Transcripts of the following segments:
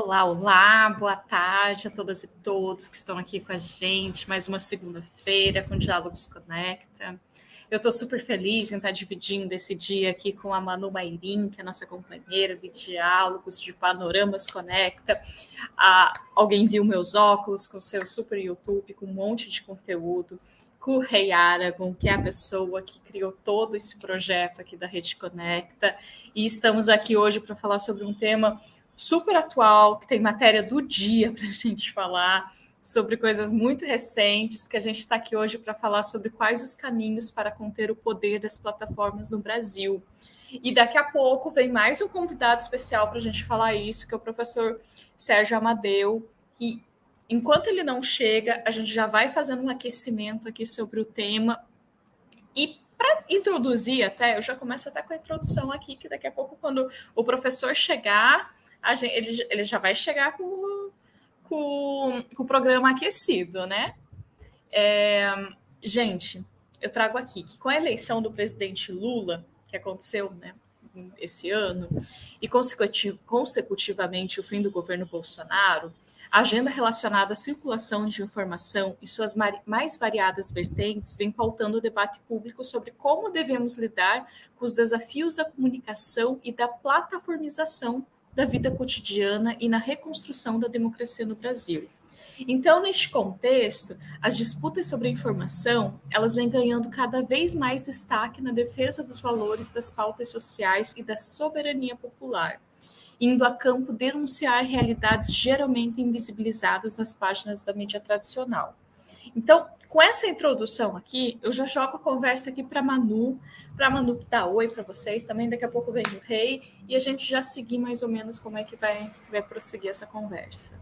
Olá, olá, boa tarde a todas e todos que estão aqui com a gente. Mais uma segunda-feira com Diálogos Conecta. Eu estou super feliz em estar dividindo esse dia aqui com a Manu Mairim, que é a nossa companheira de diálogos, de Panoramas Conecta. Alguém viu meus óculos com seu super YouTube, com um monte de conteúdo. Com o Rei Aragon, que é a pessoa que criou todo esse projeto aqui da Rede Conecta. E estamos aqui hoje para falar sobre um tema super atual, que tem matéria do dia para a gente falar, sobre coisas muito recentes, que a gente está aqui hoje para falar sobre quais os caminhos para conter o poder das plataformas no Brasil. E daqui a pouco vem mais um convidado especial para a gente falar isso, que é o professor Sérgio Amadeu, que enquanto ele não chega, a gente já vai fazendo um aquecimento aqui sobre o tema. E para introduzir até, eu já começo até com a introdução aqui, que daqui a pouco, quando o professor chegar, ele já vai chegar com o programa aquecido, né? Gente, eu trago aqui que com a eleição do presidente Lula, que aconteceu, né, esse ano, e consecutivamente o fim do governo Bolsonaro, a agenda relacionada à circulação de informação e suas mais variadas vertentes vem pautando o debate público sobre como devemos lidar com os desafios da comunicação e da plataformização da vida cotidiana e na reconstrução da democracia no Brasil. Então, neste contexto, as disputas sobre a informação, elas vêm ganhando cada vez mais destaque na defesa dos valores das pautas sociais e da soberania popular, indo a campo denunciar realidades geralmente invisibilizadas nas páginas da mídia tradicional. Então, com essa introdução aqui, eu já jogo a conversa aqui para a Manu dar oi para vocês também, daqui a pouco vem o Rei, e a gente já seguir mais ou menos como é que vai prosseguir essa conversa.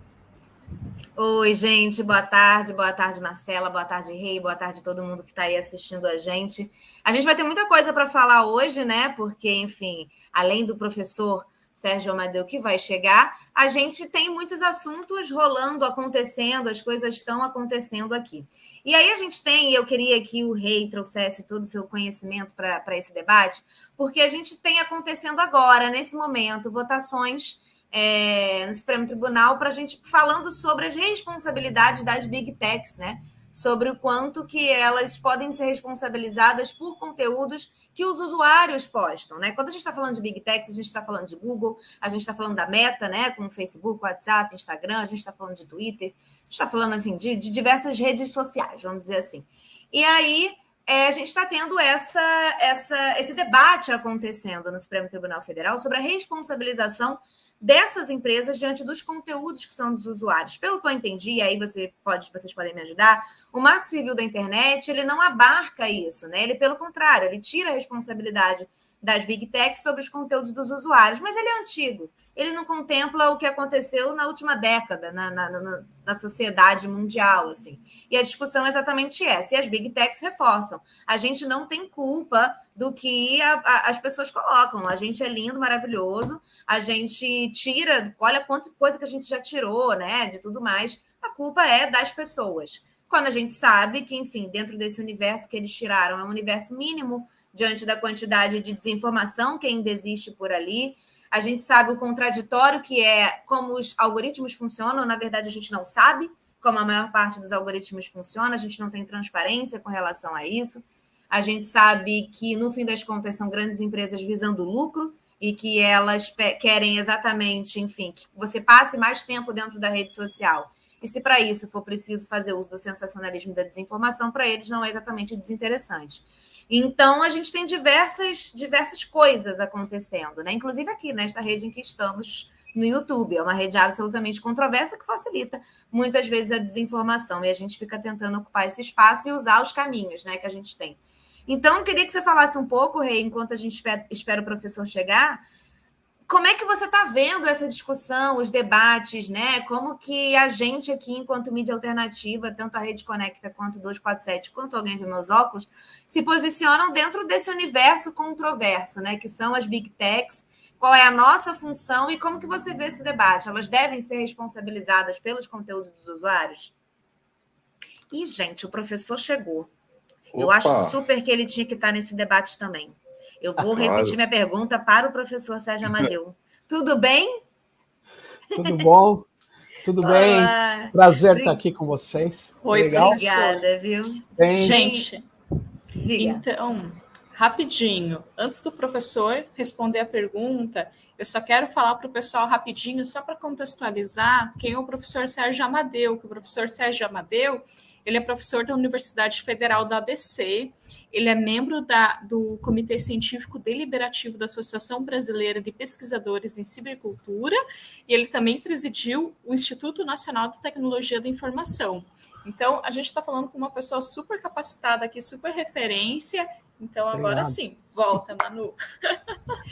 Oi, gente, boa tarde, Marcela, boa tarde, Rei, boa tarde todo mundo que está aí assistindo a gente. A gente vai ter muita coisa para falar hoje, né? Porque, enfim, além do professor Sérgio Amadeu que vai chegar, a gente tem muitos assuntos rolando, acontecendo, as coisas estão acontecendo aqui. E aí a gente tem, eu queria que o Rei trouxesse todo o seu conhecimento para esse debate, porque a gente tem acontecendo agora, nesse momento, votações no Supremo Tribunal para a gente falando sobre as responsabilidades das Big Techs, né? Sobre o quanto que elas podem ser responsabilizadas por conteúdos que os usuários postam, né? Quando a gente está falando de Big Techs, a gente está falando de Google, a gente está falando da Meta, né? Como Facebook, WhatsApp, Instagram, a gente está falando de Twitter, a gente está falando assim, de diversas redes sociais, vamos dizer assim. E aí a gente está tendo esse debate acontecendo no Supremo Tribunal Federal sobre a responsabilização dessas empresas diante dos conteúdos que são dos usuários. Pelo que eu entendi, aí vocês podem me ajudar, o Marco Civil da Internet, ele não abarca isso, né? Ele, pelo contrário, ele tira a responsabilidade das Big Techs sobre os conteúdos dos usuários, mas ele é antigo. Ele não contempla o que aconteceu na última década, na sociedade mundial, assim. E a discussão é exatamente essa. E as Big Techs reforçam. A gente não tem culpa do que as pessoas colocam. A gente é lindo, maravilhoso. A gente tira, olha quanta coisa que a gente já tirou, né? De tudo mais. A culpa é das pessoas. Quando a gente sabe que, enfim, dentro desse universo que eles tiraram, é um universo mínimo diante da quantidade de desinformação que ainda existe por ali. A gente sabe o contraditório que é como os algoritmos funcionam. Na verdade, a gente não sabe como a maior parte dos algoritmos funciona. A gente não tem transparência com relação a isso. A gente sabe que, no fim das contas, são grandes empresas visando lucro e que elas querem exatamente, enfim, que você passe mais tempo dentro da rede social. E se para isso for preciso fazer uso do sensacionalismo e da desinformação, para eles não é exatamente desinteressante. Então, a gente tem diversas coisas acontecendo, né? Inclusive aqui, nesta rede em que estamos no YouTube. É uma rede absolutamente controversa que facilita muitas vezes a desinformação. E a gente fica tentando ocupar esse espaço e usar os caminhos, né, que a gente tem. Então, eu queria que você falasse um pouco, Rei, enquanto a gente espera o professor chegar, como é que você está vendo essa discussão, os debates, né? Como que a gente aqui, enquanto mídia alternativa, tanto a Rede Conecta quanto o 247, quanto Alguém Viu Meus Óculos, se posicionam dentro desse universo controverso, né? Que são as Big Techs, qual é a nossa função e como que você vê esse debate? Elas devem ser responsabilizadas pelos conteúdos dos usuários? E, gente, o professor chegou. Opa. Eu acho super que ele tinha que estar nesse debate também. Eu vou repetir minha pergunta para o professor Sérgio Amadeu. Tudo bem? Tudo bom? Tudo bem? Olá. Prazer estar aqui com vocês. Oi, legal? Obrigada, viu? Bem, Gente, Diga. então, rapidinho, antes do professor responder a pergunta, eu só quero falar para o pessoal rapidinho, só para contextualizar, quem é o professor Sérgio Amadeu, que o professor Sérgio Amadeu, ele é professor da Universidade Federal do ABC, ele é membro do Comitê Científico Deliberativo da Associação Brasileira de Pesquisadores em Cibercultura, e ele também presidiu o Instituto Nacional de Tecnologia da Informação. Então, a gente está falando com uma pessoa super capacitada aqui, super referência. Então, agora sim, volta, Manu.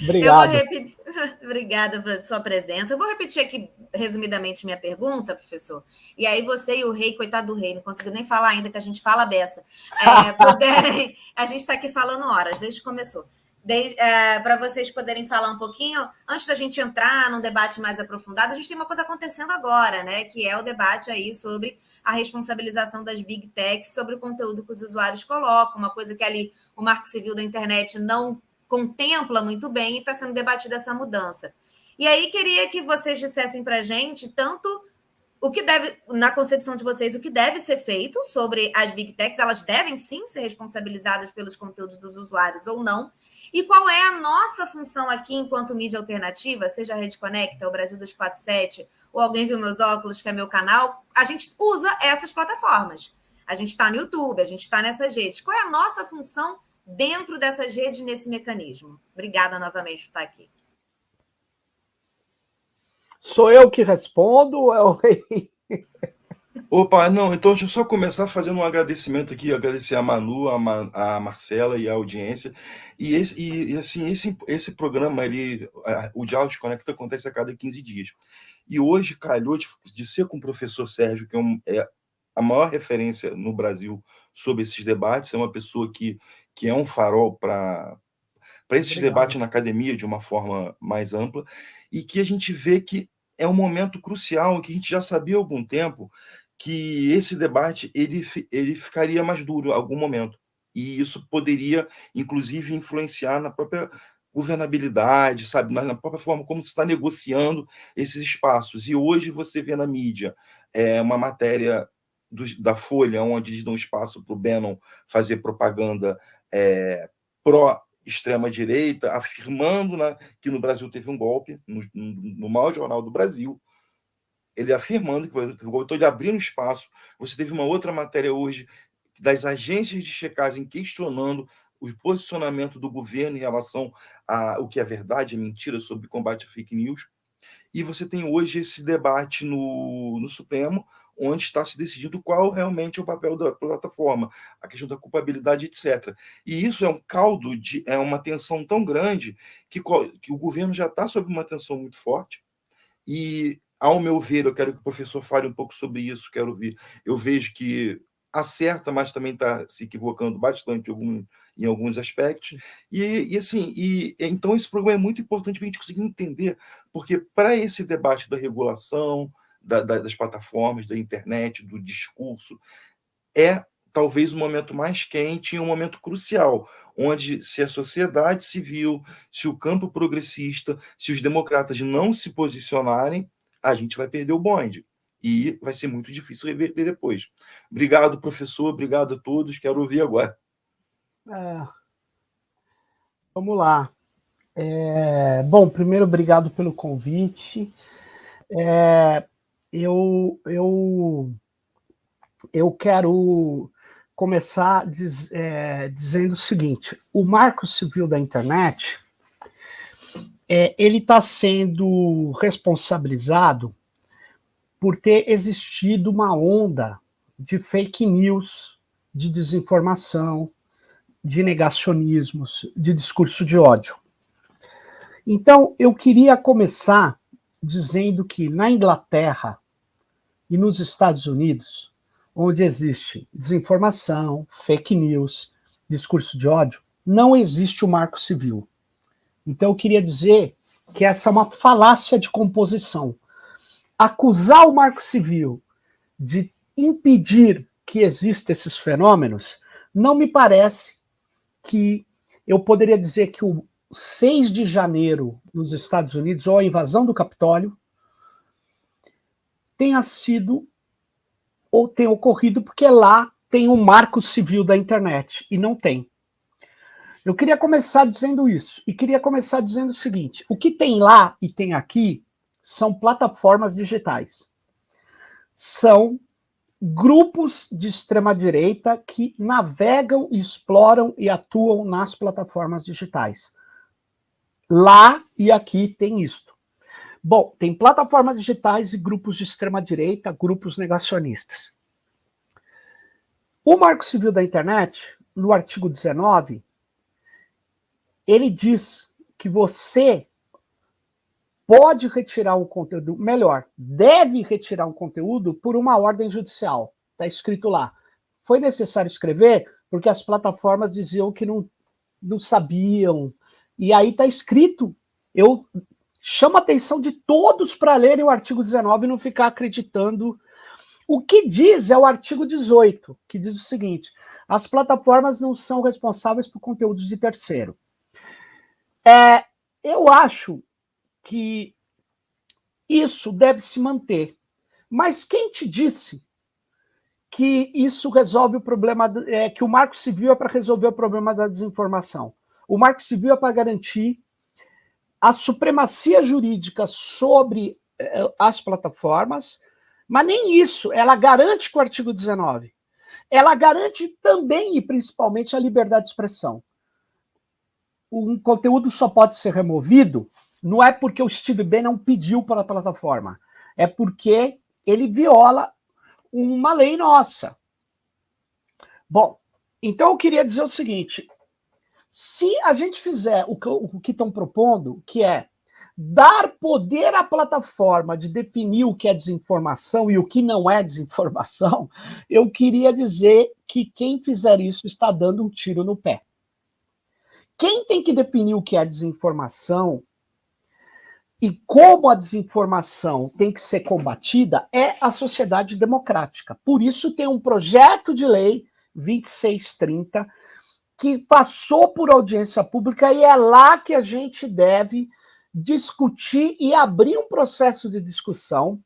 Obrigado. Eu vou repetir. Obrigada pela sua presença. Eu vou repetir aqui, resumidamente, minha pergunta, professor. E aí você e o rei, coitado do rei, não conseguiu nem falar ainda, que a gente fala beça. Puderem, a gente está aqui falando horas, desde que começou. Para vocês poderem falar um pouquinho, antes da gente entrar num debate mais aprofundado, a gente tem uma coisa acontecendo agora, né? Que é o debate aí sobre a responsabilização das Big Techs sobre o conteúdo que os usuários colocam, uma coisa que ali o Marco Civil da internet não contempla muito bem e está sendo debatida essa mudança. E aí queria que vocês dissessem para a gente tanto o que deve, na concepção de vocês, o que deve ser feito sobre as Big Techs, elas devem sim ser responsabilizadas pelos conteúdos dos usuários ou não, e qual é a nossa função aqui enquanto mídia alternativa, seja a Rede Conecta, o Brasil 247, ou Alguém Viu Meus Óculos, que é meu canal, a gente usa essas plataformas. A gente está no YouTube, a gente está nessas redes. Qual é a nossa função dentro dessas redes nesse mecanismo? Obrigada novamente por estar aqui. Sou eu que respondo ou é o rei? Opa, não, então deixa eu só começar fazendo um agradecimento aqui, agradecer a Manu, a Marcela e a audiência. E esse programa, o Diálogos Conecta acontece a cada 15 dias. E hoje calhou de ser com o professor Sérgio, que é a maior referência no Brasil sobre esses debates, é uma pessoa que é um farol para esses debates na academia de uma forma mais ampla, e que a gente vê que é um momento crucial, que a gente já sabia há algum tempo, que esse debate ele ficaria mais duro em algum momento. E isso poderia, inclusive, influenciar na própria governabilidade, sabe, na própria forma como se está negociando esses espaços. E hoje você vê na mídia uma matéria da Folha, onde eles dão espaço para o Bannon fazer propaganda pró extrema-direita, afirmando que no Brasil teve um golpe, no maior jornal do Brasil, ele afirmando que teve um golpe, então ele abrindo espaço. Você teve uma outra matéria hoje das agências de checagem questionando o posicionamento do governo em relação a o que é verdade e mentira sobre combate à fake news. E você tem hoje esse debate no Supremo, onde está se decidindo qual realmente é o papel da plataforma, a questão da culpabilidade, etc. E isso é um caldo, é uma tensão tão grande que o governo já está sob uma tensão muito forte. E, ao meu ver, eu quero que o professor fale um pouco sobre isso, quero ouvir. Eu vejo que acerta, mas também está se equivocando bastante em alguns aspectos. Então esse programa é muito importante para a gente conseguir entender, porque para esse debate da regulação, das plataformas, da internet, do discurso, é talvez o momento mais quente e um momento crucial, onde se a sociedade civil, se o campo progressista, se os democratas não se posicionarem, a gente vai perder o bonde. E vai ser muito difícil reverter depois. Obrigado, professor. Obrigado a todos. Quero ouvir agora. Vamos lá. Bom, primeiro, obrigado pelo convite. Eu quero começar dizendo o seguinte: o Marco Civil da Internet ele está sendo responsabilizado por ter existido uma onda de fake news, de desinformação, de negacionismos, de discurso de ódio. Então, eu queria começar dizendo que na Inglaterra e nos Estados Unidos, onde existe desinformação, fake news, discurso de ódio, não existe o Marco Civil. Então, eu queria dizer que essa é uma falácia de composição. Acusar o Marco Civil de impedir que existam esses fenômenos, não me parece que eu poderia dizer que o 6 de janeiro nos Estados Unidos, ou a invasão do Capitólio, tenha sido ou tenha ocorrido porque lá tem um marco civil da internet, e não tem. Eu queria começar dizendo isso, e queria começar dizendo o seguinte: o que tem lá e tem aqui são plataformas digitais. São grupos de extrema-direita que navegam, exploram e atuam nas plataformas digitais. Lá e aqui tem isto. Bom, tem plataformas digitais e grupos de extrema-direita, grupos negacionistas. O Marco Civil da Internet, no artigo 19, ele diz que você pode retirar um conteúdo, melhor, deve retirar um conteúdo por uma ordem judicial. Está escrito lá. Foi necessário escrever porque as plataformas diziam que não sabiam. E aí está escrito. Eu chamo a atenção de todos para lerem o artigo 19 e não ficar acreditando. O que diz é o artigo 18, que diz o seguinte: as plataformas não são responsáveis por conteúdos de terceiro. Eu acho que isso deve se manter. Mas quem te disse que isso resolve o problema, que o Marco Civil é para resolver o problema da desinformação? O Marco Civil é para garantir a supremacia jurídica sobre as plataformas, mas nem isso. Ela garante com o artigo 19. Ela garante também e principalmente a liberdade de expressão. Um conteúdo só pode ser removido não é porque o Steve Bannon pediu para a plataforma, é porque ele viola uma lei nossa. Bom, então eu queria dizer o seguinte: se a gente fizer o que estão propondo, que é dar poder à plataforma de definir o que é desinformação e o que não é desinformação, eu queria dizer que quem fizer isso está dando um tiro no pé. Quem tem que definir o que é desinformação e como a desinformação tem que ser combatida é a sociedade democrática. Por isso tem um projeto de lei 2630 que passou por audiência pública e é lá que a gente deve discutir e abrir um processo de discussão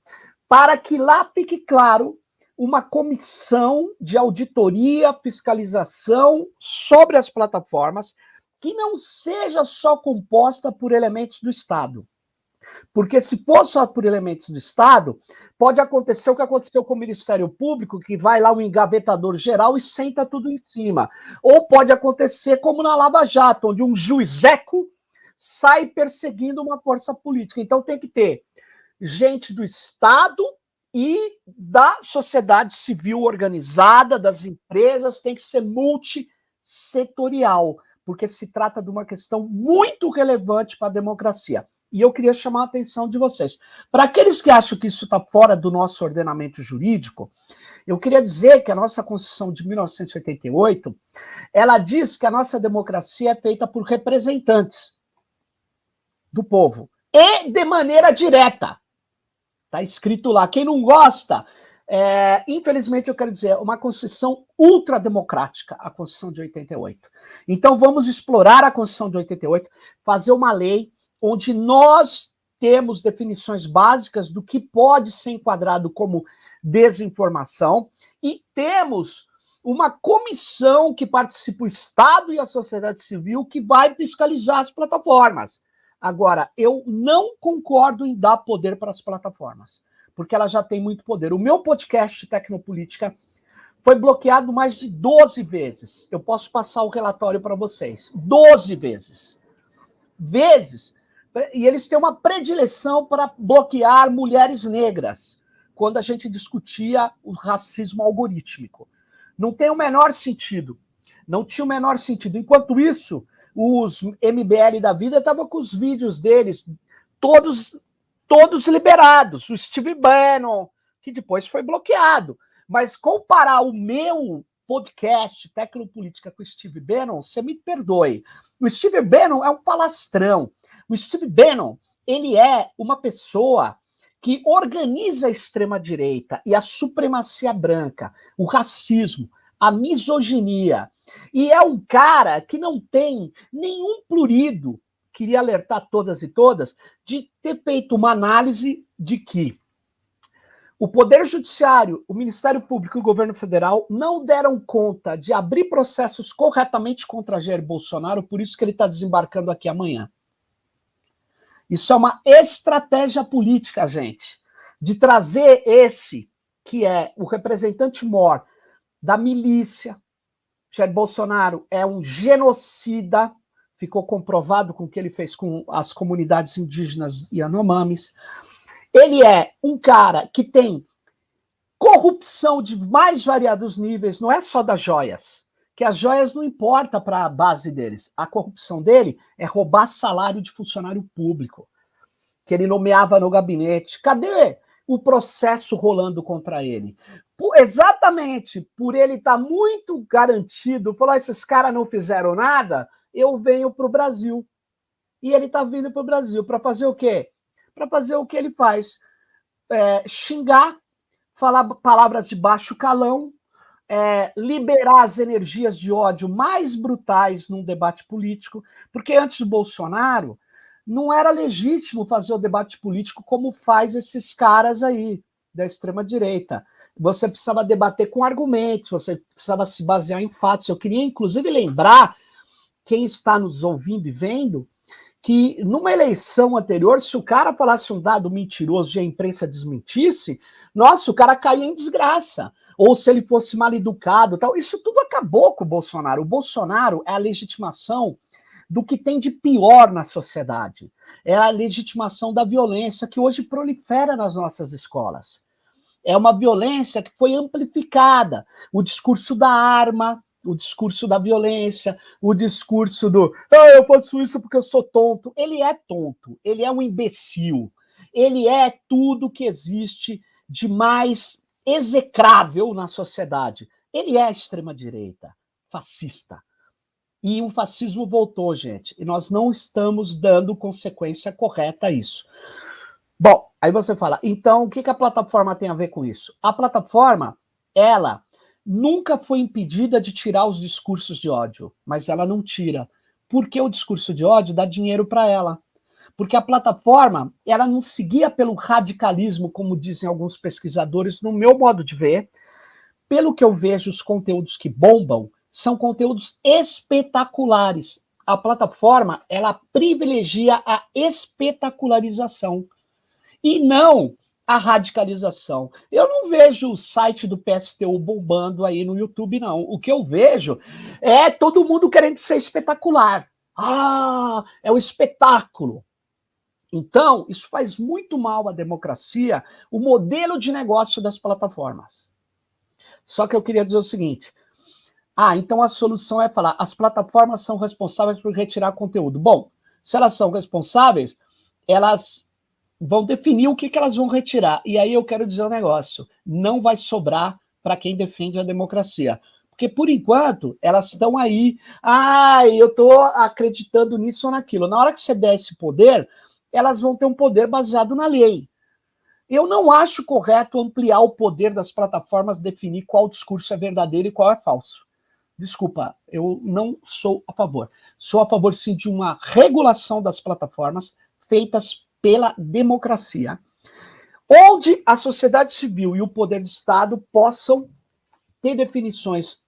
para que lá fique claro uma comissão de auditoria, fiscalização sobre as plataformas que não seja só composta por elementos do Estado. Porque se for só por elementos do Estado, pode acontecer o que aconteceu com o Ministério Público, que vai lá um engavetador geral e senta tudo em cima. Ou pode acontecer como na Lava Jato, onde um juizeco sai perseguindo uma força política. Então tem que ter gente do Estado e da sociedade civil organizada, das empresas, tem que ser multissetorial, porque se trata de uma questão muito relevante para a democracia. E eu queria chamar a atenção de vocês. Para aqueles que acham que isso está fora do nosso ordenamento jurídico, eu queria dizer que a nossa Constituição de 1988, ela diz que a nossa democracia é feita por representantes do povo, e de maneira direta. Está escrito lá. Quem não gosta, infelizmente eu quero dizer, uma Constituição ultrademocrática, a Constituição de 88. Então vamos explorar a Constituição de 88, fazer uma lei onde nós temos definições básicas do que pode ser enquadrado como desinformação e temos uma comissão que participa o Estado e a sociedade civil que vai fiscalizar as plataformas. Agora, eu não concordo em dar poder para as plataformas, porque elas já têm muito poder. O meu podcast Tecnopolítica foi bloqueado mais de 12 vezes. Eu posso passar o relatório para vocês. 12 vezes. E eles têm uma predileção para bloquear mulheres negras, quando a gente discutia o racismo algorítmico. Não tem o menor sentido. Não tinha o menor sentido. Enquanto isso, os MBL da vida estavam com os vídeos deles todos liberados. O Steve Bannon, que depois foi bloqueado. Mas comparar o meu podcast Tecnopolítica com o Steve Bannon, você me perdoe. O Steve Bannon é um falastrão. O Steve Bannon, ele é uma pessoa que organiza a extrema-direita e a supremacia branca, o racismo, a misoginia. E é um cara que não tem nenhum prurido, queria alertar todas e todas, de ter feito uma análise de que O Poder Judiciário, o Ministério Público e o Governo Federal não deram conta de abrir processos corretamente contra Jair Bolsonaro, por isso que ele está desembarcando aqui amanhã. Isso é uma estratégia política, gente, de trazer esse, que é o representante mor da milícia. Jair Bolsonaro é um genocida, ficou comprovado com o que ele fez com as comunidades indígenas Yanomamis. Ele é um cara que tem corrupção de mais variados níveis, não é só das joias, que as joias não importam para a base deles. A corrupção dele é roubar salário de funcionário público, que ele nomeava no gabinete. Cadê o processo rolando contra ele? Exatamente por ele estar muito garantido, falou, esses caras não fizeram nada, eu venho para o Brasil. E ele está vindo para o Brasil para fazer o quê? Para fazer o que ele faz, xingar, falar palavras de baixo calão, liberar as energias de ódio mais brutais num debate político, porque antes do Bolsonaro não era legítimo fazer o debate político como faz esses caras aí da extrema-direita. Você precisava debater com argumentos, você precisava se basear em fatos. Eu queria, inclusive, lembrar quem está nos ouvindo e vendo que numa eleição anterior, se o cara falasse um dado mentiroso e a imprensa desmentisse, nossa, o cara caía em desgraça. Ou se ele fosse mal educado, tal. Isso tudo acabou com o Bolsonaro. O Bolsonaro é a legitimação do que tem de pior na sociedade. É a legitimação da violência que hoje prolifera nas nossas escolas. É uma violência que foi amplificada. O discurso da arma, o discurso da violência, o discurso do eu faço isso porque eu sou tonto. Ele é tonto, ele é um imbecil, ele é tudo que existe de mais execrável na sociedade. Ele é a extrema-direita, fascista. E o fascismo voltou, gente, e nós não estamos dando consequência correta a isso. Bom, aí você fala, então o que a plataforma tem a ver com isso? A plataforma, ela nunca foi impedida de tirar os discursos de ódio, mas ela não tira. Porque o discurso de ódio dá dinheiro para ela. Porque a plataforma, ela não seguia pelo radicalismo, como dizem alguns pesquisadores, no meu modo de ver. Pelo que eu vejo, os conteúdos que bombam são conteúdos espetaculares. A plataforma, ela privilegia a espetacularização e não a radicalização. Eu não vejo o site do PSTU bombando aí no YouTube, não. O que eu vejo é todo mundo querendo ser espetacular. Ah, é o espetáculo. Então, isso faz muito mal à democracia, o modelo de negócio das plataformas. Só que eu queria dizer o seguinte, então a solução é falar, as plataformas são responsáveis por retirar conteúdo. Bom, se elas são responsáveis, elas vão definir o que elas vão retirar. E aí eu quero dizer um negócio, não vai sobrar para quem defende a democracia. Porque, por enquanto, elas estão aí, eu estou acreditando nisso ou naquilo. Na hora que você der esse poder, elas vão ter um poder baseado na lei. Eu não acho correto ampliar o poder das plataformas, definir qual discurso é verdadeiro e qual é falso. Desculpa, eu não sou a favor. Sou a favor, sim, de uma regulação das plataformas feitas pela democracia, onde a sociedade civil e o poder do Estado possam ter definições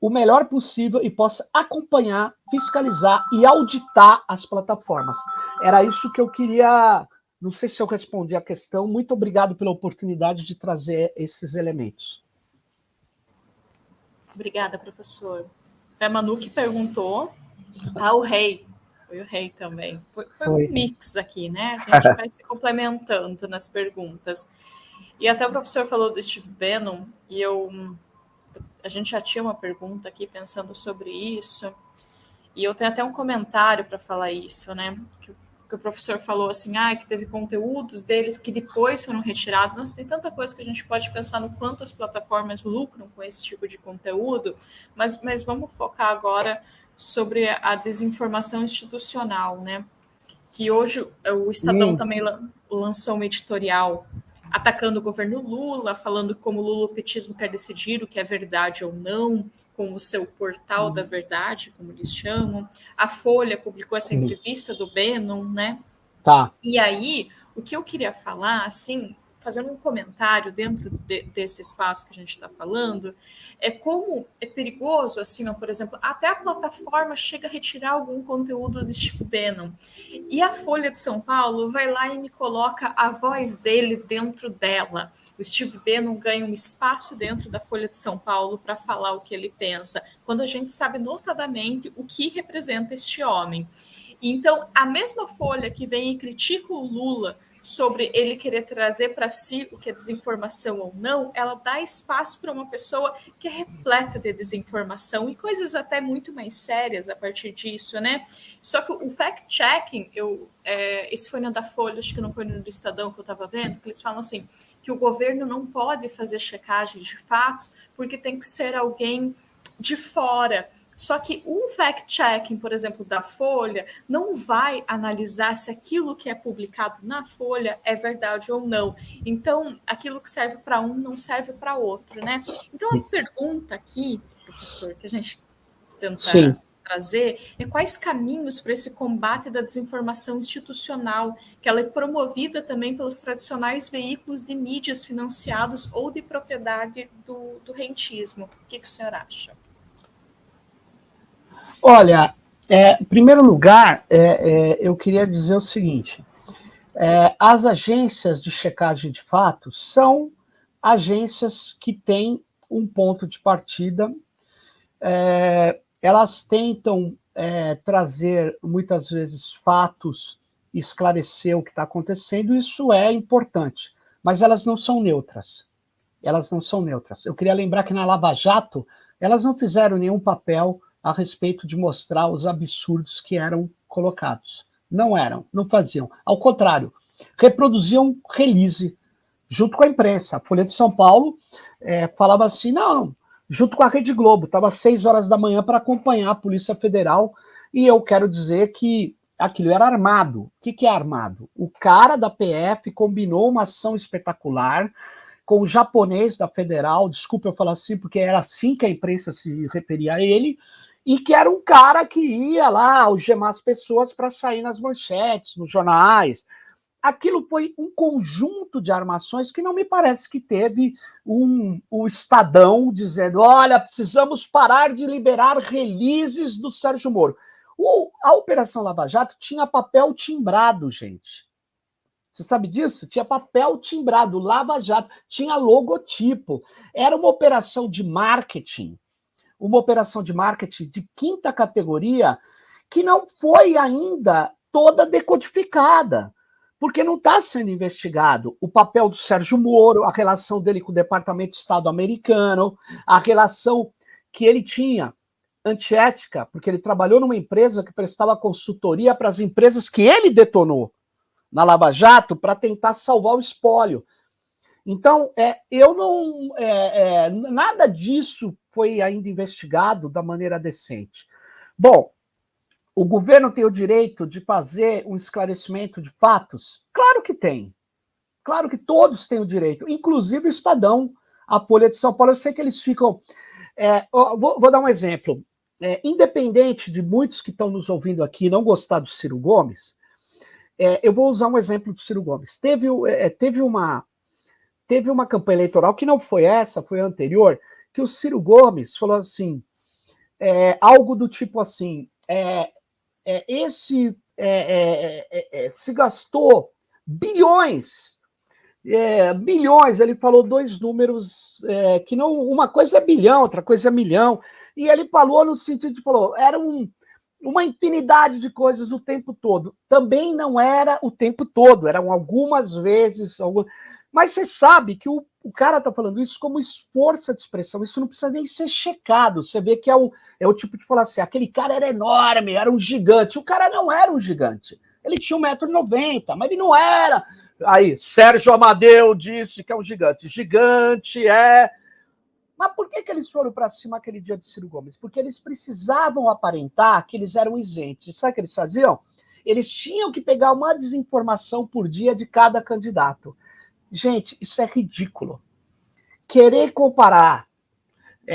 o melhor possível e possa acompanhar, fiscalizar e auditar as plataformas. Era isso que eu queria... Não sei se eu respondi a questão. Muito obrigado pela oportunidade de trazer esses elementos. Obrigada, professor. Foi a Manu que perguntou. O Rei. Foi o Rei também. Foi um mix aqui, né? A gente vai se complementando nas perguntas. E até o professor falou do Steve Bannon, e a gente já tinha uma pergunta aqui pensando sobre isso, e eu tenho até um comentário para falar isso, né? Que o professor falou assim, que teve conteúdos deles que depois foram retirados. Nossa, tem tanta coisa que a gente pode pensar no quanto as plataformas lucram com esse tipo de conteúdo, mas vamos focar agora sobre a desinformação institucional, né? Que hoje o Estadão também lançou um editorial atacando o governo Lula, falando como o lulopetismo quer decidir o que é verdade ou não, com o seu portal da verdade, como eles chamam. A Folha publicou essa entrevista do Bannon, né? Tá. E aí, o que eu queria falar, assim, fazendo um comentário dentro desse espaço que a gente está falando, é como é perigoso, assim, ó, por exemplo, até a plataforma chega a retirar algum conteúdo de Steve Bannon, e a Folha de São Paulo vai lá e me coloca a voz dele dentro dela. O Steve Bannon ganha um espaço dentro da Folha de São Paulo para falar o que ele pensa, quando a gente sabe notadamente o que representa este homem. Então, a mesma Folha que vem e critica o Lula sobre ele querer trazer para si o que é desinformação ou não, ela dá espaço para uma pessoa que é repleta de desinformação e coisas até muito mais sérias a partir disso, né? Só que o fact-checking, esse foi no da Folha, acho que não foi no do Estadão que eu estava vendo, que eles falam assim, que o governo não pode fazer checagem de fatos porque tem que ser alguém de fora. Só que um fact-checking, por exemplo, da Folha, não vai analisar se aquilo que é publicado na Folha é verdade ou não. Então, aquilo que serve para um não serve para outro, né? Então, a pergunta aqui, professor, que a gente tenta trazer é quais caminhos para esse combate da desinformação institucional, que ela é promovida também pelos tradicionais veículos de mídias financiados ou de propriedade do rentismo. O que o senhor acha? Olha, em primeiro lugar, eu queria dizer o seguinte: as agências de checagem de fatos são agências que têm um ponto de partida, elas tentam trazer, muitas vezes, fatos, esclarecer o que está acontecendo, isso é importante, mas elas não são neutras. Elas não são neutras. Eu queria lembrar que na Lava Jato, elas não fizeram nenhum papel a respeito de mostrar os absurdos que eram colocados. Não faziam. Ao contrário, reproduziam release junto com a imprensa. A Folha de São Paulo falava assim, não, junto com a Rede Globo, estava às 6 horas da manhã para acompanhar a Polícia Federal, e eu quero dizer que aquilo era armado. O que é armado? O cara da PF combinou uma ação espetacular com o japonês da Federal, desculpa eu falar assim, porque era assim que a imprensa se referia a ele, e que era um cara que ia lá algemar as pessoas para sair nas manchetes, nos jornais. Aquilo foi um conjunto de armações que não me parece que teve o Estadão dizendo, olha, precisamos parar de liberar releases do Sérgio Moro. A Operação Lava Jato tinha papel timbrado, gente. Você sabe disso? Tinha papel timbrado, Lava Jato, tinha logotipo. Era uma operação de marketing de quinta categoria que não foi ainda toda decodificada, porque não está sendo investigado o papel do Sérgio Moro, a relação dele com o Departamento de Estado americano, a relação que ele tinha antiética, porque ele trabalhou numa empresa que prestava consultoria para as empresas que ele detonou na Lava Jato para tentar salvar o espólio. Então, eu não. Nada disso foi ainda investigado da maneira decente. Bom, o governo tem o direito de fazer um esclarecimento de fatos? Claro que tem. Claro que todos têm o direito, inclusive o Estadão, a Folha de São Paulo. Eu sei que eles ficam. Vou dar um exemplo. Independente de muitos que estão nos ouvindo aqui não gostar do Ciro Gomes, eu vou usar um exemplo do Ciro Gomes. Teve uma campanha eleitoral que não foi essa, foi a anterior, que o Ciro Gomes falou assim, algo do tipo assim, se gastou bilhões, ele falou dois números que não, uma coisa é bilhão, outra coisa é milhão, e ele falou no sentido de, era uma infinidade de coisas o tempo todo. Também não era o tempo todo, eram algumas vezes, mas você sabe que o cara está falando isso como força de expressão, isso não precisa nem ser checado, você vê que é o tipo de falar assim, aquele cara era enorme, era um gigante, o cara não era um gigante, ele tinha 1,90 m, mas ele não era. Aí, Sérgio Amadeu disse que é um gigante, Mas por que eles foram para cima aquele dia de Ciro Gomes? Porque eles precisavam aparentar que eles eram isentos. Sabe o que eles faziam? Eles tinham que pegar uma desinformação por dia de cada candidato. Gente, isso é ridículo. Querer comparar.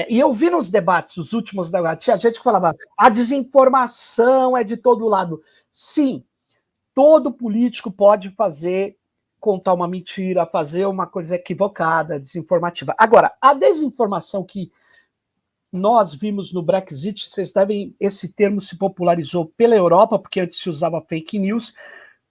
E eu vi nos debates, os últimos debates, tinha gente que falava, a desinformação é de todo lado. Sim, todo político pode fazer contar uma mentira, fazer uma coisa equivocada, desinformativa. Agora, a desinformação que nós vimos no Brexit, vocês devem, esse termo se popularizou pela Europa, porque antes se usava fake news.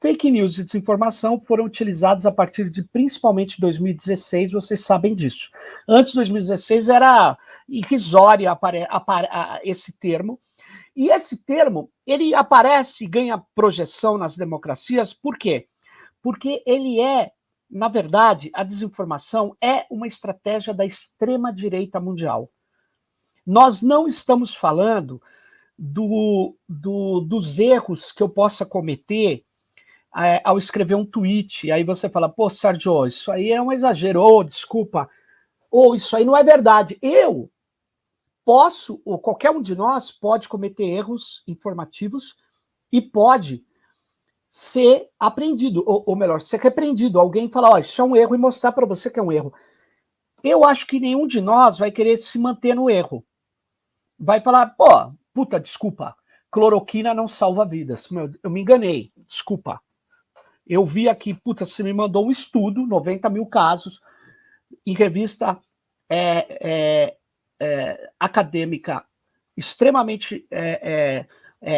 Fake news e desinformação foram utilizados a partir de principalmente 2016, vocês sabem disso. Antes de 2016 era irrisório esse termo. E esse termo, ele aparece e ganha projeção nas democracias, por quê? Porque ele é, na verdade, a desinformação é uma estratégia da extrema-direita mundial. Nós não estamos falando dos erros que eu possa cometer ao escrever um tweet. Aí você fala, pô, Sérgio, isso aí é um exagero, ou desculpa, ou isso aí não é verdade. Eu posso, ou qualquer um de nós pode cometer erros informativos e pode ser apreendido, ou melhor, ser repreendido. Alguém falar, ó, isso é um erro e mostrar para você que é um erro. Eu acho que nenhum de nós vai querer se manter no erro. Vai falar, pô, puta, desculpa, cloroquina não salva vidas. Eu me enganei, desculpa. Eu vi aqui, puta, você me mandou um estudo, 90 mil casos, em revista acadêmica extremamente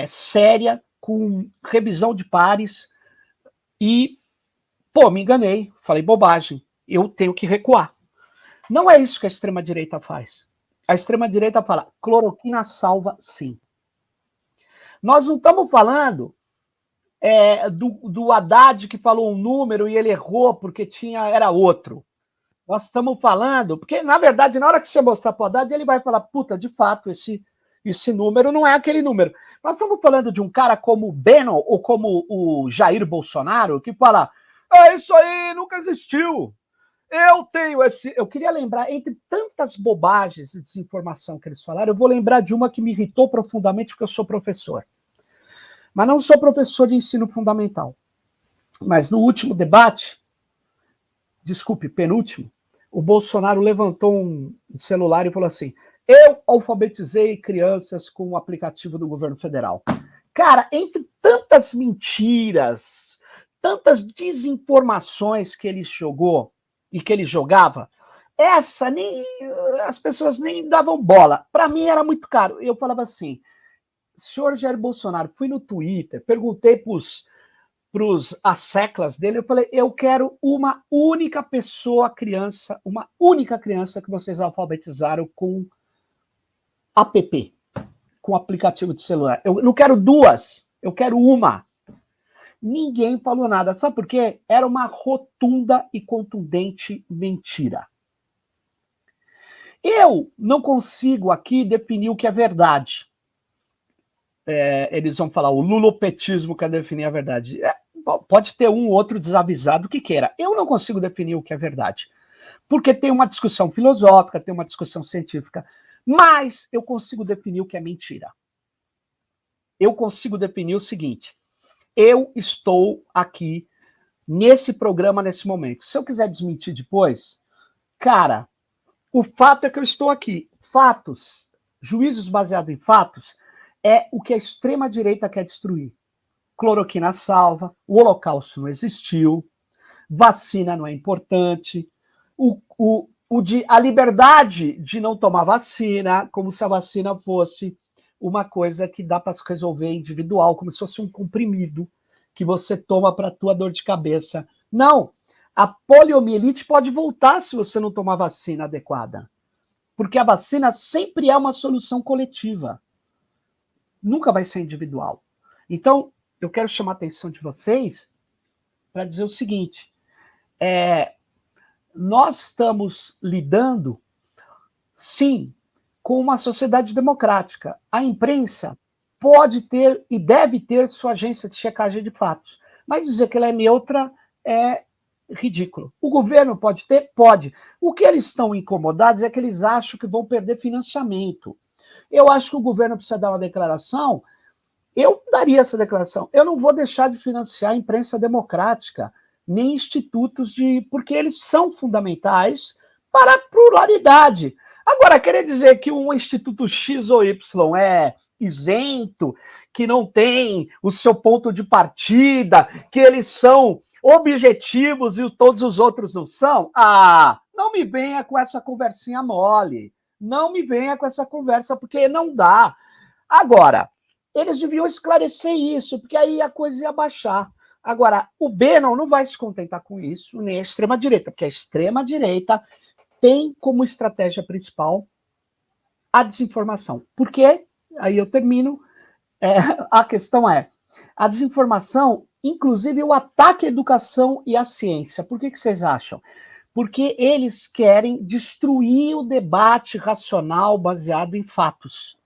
séria, com revisão de pares, e, pô, me enganei, falei bobagem, eu tenho que recuar. Não é isso que a extrema-direita faz. A extrema-direita fala, cloroquina salva sim. Nós não estamos falando do Haddad que falou um número e ele errou porque era outro. Nós estamos falando, porque na verdade, na hora que você mostrar para o Haddad, ele vai falar, puta, de fato, esse número não é aquele número. Nós estamos falando de um cara como o Bannon ou como o Jair Bolsonaro, que fala, isso aí nunca existiu. Eu queria lembrar, entre tantas bobagens e desinformação que eles falaram, eu vou lembrar de uma que me irritou profundamente, porque eu sou professor. Mas não sou professor de ensino fundamental. Mas no último debate, penúltimo, o Bolsonaro levantou um celular e falou assim, eu alfabetizei crianças com o aplicativo do governo federal. Cara, entre tantas mentiras, tantas desinformações que ele jogou, e que ele jogava, as pessoas nem davam bola. Para mim era muito caro. Eu falava assim, senhor Jair Bolsonaro, fui no Twitter, perguntei pros asseclas dele, eu falei, eu quero uma única criança que vocês alfabetizaram com app, com aplicativo de celular. Eu não quero duas, eu quero uma. Ninguém falou nada. Sabe por quê? Era uma rotunda e contundente mentira. Eu não consigo aqui definir o que é verdade. Eles vão falar o lulopetismo quer definir a verdade. Pode ter um ou outro desavisado que queira. Eu não consigo definir o que é verdade. Porque tem uma discussão filosófica, tem uma discussão científica. Mas eu consigo definir o que é mentira. Eu consigo definir o seguinte. Eu estou aqui nesse programa nesse momento. Se eu quiser desmentir depois, cara, o fato é que eu estou aqui. Fatos, juízos baseados em fatos, é o que a extrema-direita quer destruir. Cloroquina salva, o holocausto não existiu, vacina não é importante, a liberdade de não tomar vacina, como se a vacina fosse uma coisa que dá para se resolver individual, como se fosse um comprimido que você toma para a tua dor de cabeça. Não, a poliomielite pode voltar se você não tomar vacina adequada, porque a vacina sempre é uma solução coletiva, nunca vai ser individual. Então, eu quero chamar a atenção de vocês para dizer o seguinte, nós estamos lidando, sim, com uma sociedade democrática. A imprensa pode ter e deve ter sua agência de checagem de fatos, mas dizer que ela é neutra é ridículo. O governo pode ter? Pode. O que eles estão incomodados é que eles acham que vão perder financiamento. Eu acho que o governo precisa dar uma declaração, eu daria essa declaração. Eu não vou deixar de financiar a imprensa democrática, nem institutos porque eles são fundamentais para a pluralidade. Agora, querer dizer que um instituto X ou Y é isento, que não tem o seu ponto de partida, que eles são objetivos e todos os outros não são? Não me venha com essa conversinha mole. Não me venha com essa conversa, porque não dá. Agora, eles deviam esclarecer isso, porque aí a coisa ia baixar. Agora, o Bannon não vai se contentar com isso, nem a extrema-direita, porque a extrema-direita tem como estratégia principal a desinformação. Por quê? Aí eu termino. A questão é, a desinformação, inclusive o ataque à educação e à ciência. Por que vocês acham? Porque eles querem destruir o debate racional baseado em fatos.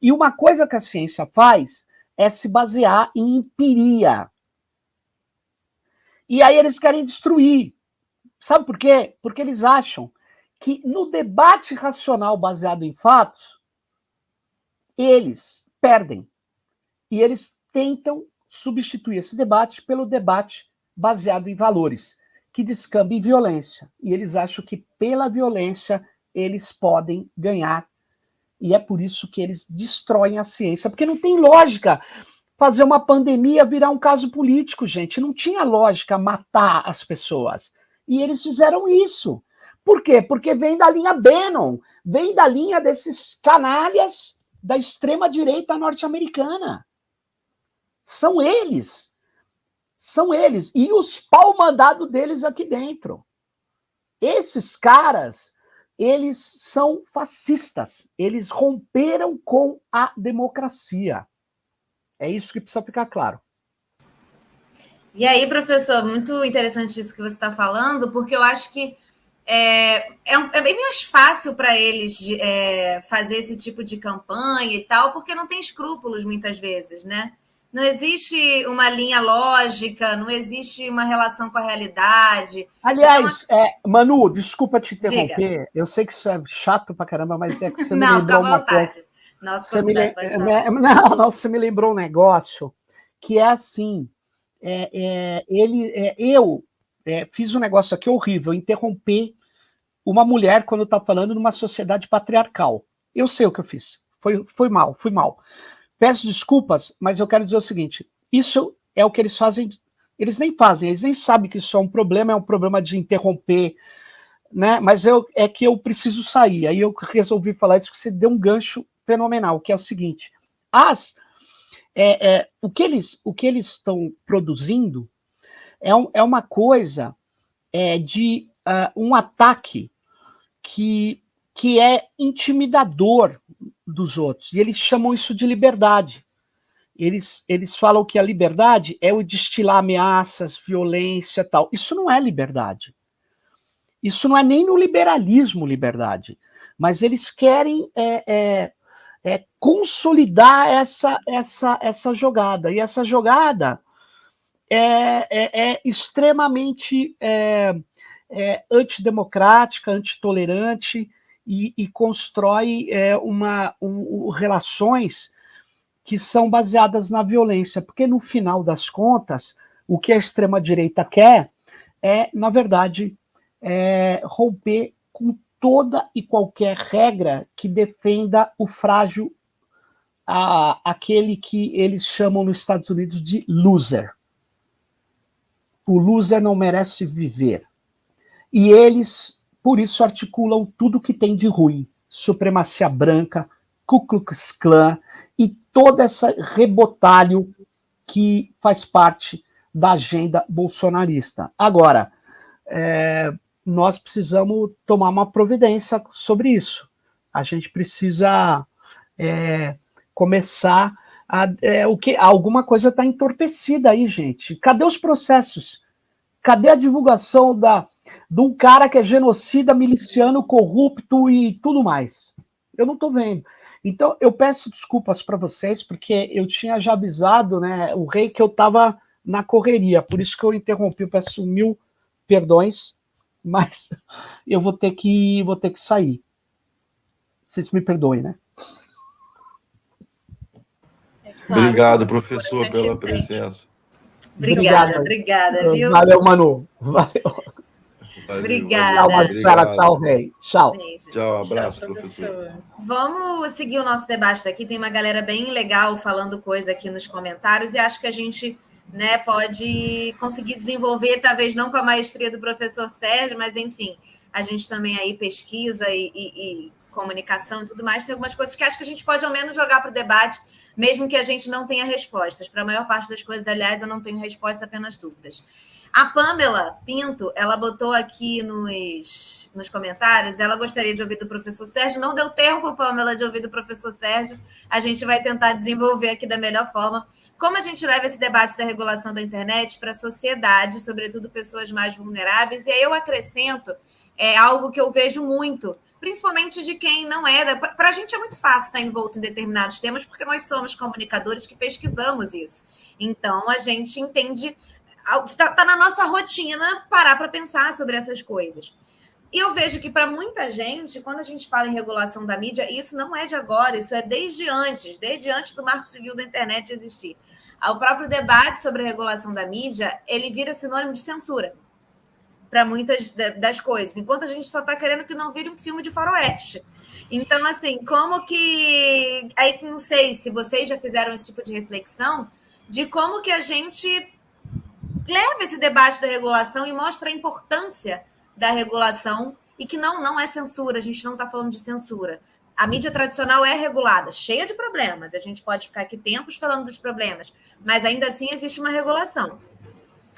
E uma coisa que a ciência faz é se basear em empiria. E aí eles querem destruir. Sabe por quê? Porque eles acham que no debate racional baseado em fatos, eles perdem. E eles tentam substituir esse debate pelo debate baseado em valores, que descamba em violência. E eles acham que pela violência eles podem ganhar. E é por isso que eles destroem a ciência, porque não tem lógica fazer uma pandemia virar um caso político, gente. Não tinha lógica matar as pessoas. E eles fizeram isso. Por quê? Porque vem da linha Bannon, vem da linha desses canalhas da extrema-direita norte-americana. São eles. São eles. E os pau-mandados deles aqui dentro. Esses caras, eles são fascistas. Eles romperam com a democracia. É isso que precisa ficar claro. E aí, professor, muito interessante isso que você está falando, porque eu acho que é bem mais fácil para eles fazer esse tipo de campanha e tal, porque não tem escrúpulos muitas vezes, né? Não existe uma linha lógica, não existe uma relação com a realidade. Aliás, Manu, desculpa te interromper. Diga. Eu sei que isso é chato pra caramba, mas é que você me Não, lembrou fica à uma coisa. vontade. Nossa, convidado, pode falar. Não, você me lembrou um negócio que é assim. Eu fiz um negócio aqui horrível, interromper uma mulher quando está falando numa sociedade patriarcal. Eu sei o que eu fiz. Fui mal. Peço desculpas, mas eu quero dizer o seguinte: isso é o que eles fazem. Eles nem sabem que isso é um problema de interromper, né? Mas é que eu preciso sair. Aí eu resolvi falar isso, que você deu um gancho fenomenal, que é o seguinte: o que eles estão produzindo é uma coisa de um ataque que é intimidador dos outros, e eles chamam isso de liberdade. Eles falam que a liberdade é o destilar ameaças, violência, tal. Isso não é liberdade. Isso não é nem no liberalismo liberdade. Mas eles querem consolidar essa jogada. E essa jogada é extremamente antidemocrática, antitolerante, e constrói relações que são baseadas na violência, porque no final das contas, o que a extrema-direita quer na verdade, romper com toda e qualquer regra que defenda o frágil, aquele que eles chamam nos Estados Unidos de loser. O loser não merece viver. E eles, por isso, articulam tudo que tem de ruim. Supremacia branca, Ku Klux Klan e todo esse rebotalho que faz parte da agenda bolsonarista. Agora, nós precisamos tomar uma providência sobre isso. A gente precisa começar alguma coisa está entorpecida aí, gente. Cadê os processos? Cadê a divulgação de um cara que é genocida, miliciano, corrupto e tudo mais? Eu não estou vendo. Então, eu peço desculpas para vocês, porque eu tinha já avisado, né, o rei, que eu estava na correria, por isso que eu interrompi. Eu peço 1000 perdões, mas eu vou ter que sair. Vocês me perdoem, né? Claro, obrigado, professor, pela presença. Obrigada, viu? Valeu, Manu. Valeu. Obrigada. Tchau, Marcela. Tchau, Rei. Tchau. Beijo. Tchau, abraço, Tchau, professor. Vamos seguir o nosso debate daqui. Tem uma galera bem legal falando coisa aqui nos comentários e acho que a gente né, pode conseguir desenvolver, talvez não com a maestria do professor Sérgio, mas enfim, a gente também aí pesquisa e comunicação e tudo mais, tem algumas coisas que acho que a gente pode ao menos jogar para o debate, mesmo que a gente não tenha respostas. Para a maior parte das coisas, aliás, eu não tenho resposta, apenas dúvidas. A Pamela Pinto, ela botou aqui nos comentários, ela gostaria de ouvir do professor Sérgio, não deu tempo, Pamela, de ouvir do professor Sérgio, a gente vai tentar desenvolver aqui da melhor forma. Como a gente leva esse debate da regulação da internet para a sociedade, sobretudo pessoas mais vulneráveis, e aí eu acrescento algo que eu vejo muito, principalmente de quem não é. Para a gente é muito fácil estar envolto em determinados temas, porque nós somos comunicadores que pesquisamos isso. Então, a gente entende, está na nossa rotina parar para pensar sobre essas coisas. E eu vejo que para muita gente, quando a gente fala em regulação da mídia, isso não é de agora, isso é desde antes do Marco Civil da internet existir. O próprio debate sobre a regulação da mídia, ele vira sinônimo de censura para muitas das coisas, enquanto a gente só está querendo que não vire um filme de faroeste. Então, assim, como que... Aí, não sei se vocês já fizeram esse tipo de reflexão de como que a gente leva esse debate da regulação e mostra a importância da regulação e que não é censura, a gente não está falando de censura. A mídia tradicional é regulada, cheia de problemas, a gente pode ficar aqui tempos falando dos problemas, mas ainda assim existe uma regulação.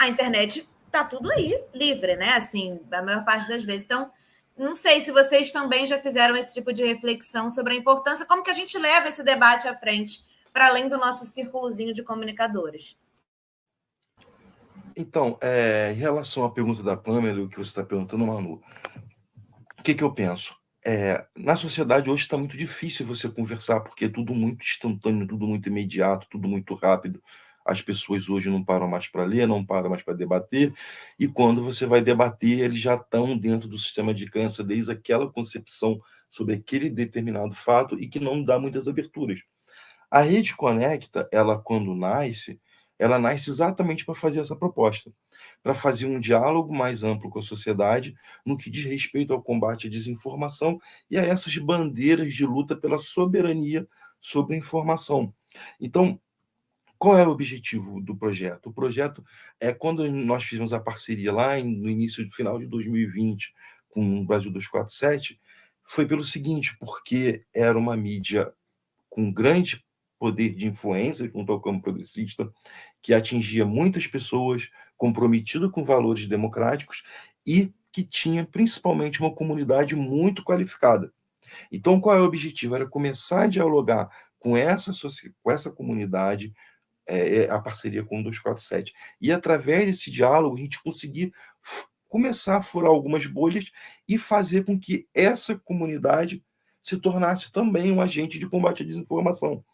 A internet está tudo aí, livre, né? Assim, a maior parte das vezes. Então, não sei se vocês também já fizeram esse tipo de reflexão sobre a importância, como que a gente leva esse debate à frente, para além do nosso círculozinho de comunicadores. Então, em relação à pergunta da Pamela, o que você está perguntando, Manu, o que eu penso? Na sociedade hoje está muito difícil você conversar, porque é tudo muito instantâneo, tudo muito imediato, tudo muito rápido. As pessoas hoje não param mais para ler, não param mais para debater, e quando você vai debater, eles já estão dentro do sistema de crença, desde aquela concepção sobre aquele determinado fato e que não dá muitas aberturas. A Rede Conecta, ela nasce exatamente para fazer essa proposta, para fazer um diálogo mais amplo com a sociedade no que diz respeito ao combate à desinformação e a essas bandeiras de luta pela soberania sobre a informação. Então, qual é o objetivo do projeto? O projeto é quando nós fizemos a parceria lá no início do final de 2020 com o Brasil 247, foi pelo seguinte, porque era uma mídia com grande poder de influência junto ao campo progressista, que atingia muitas pessoas, comprometido com valores democráticos e que tinha principalmente uma comunidade muito qualificada. Então, qual é o objetivo? Era começar a dialogar com essa comunidade, a parceria com o 247. E, através desse diálogo, a gente conseguir começar a furar algumas bolhas e fazer com que essa comunidade se tornasse também um agente de combate à desinformação.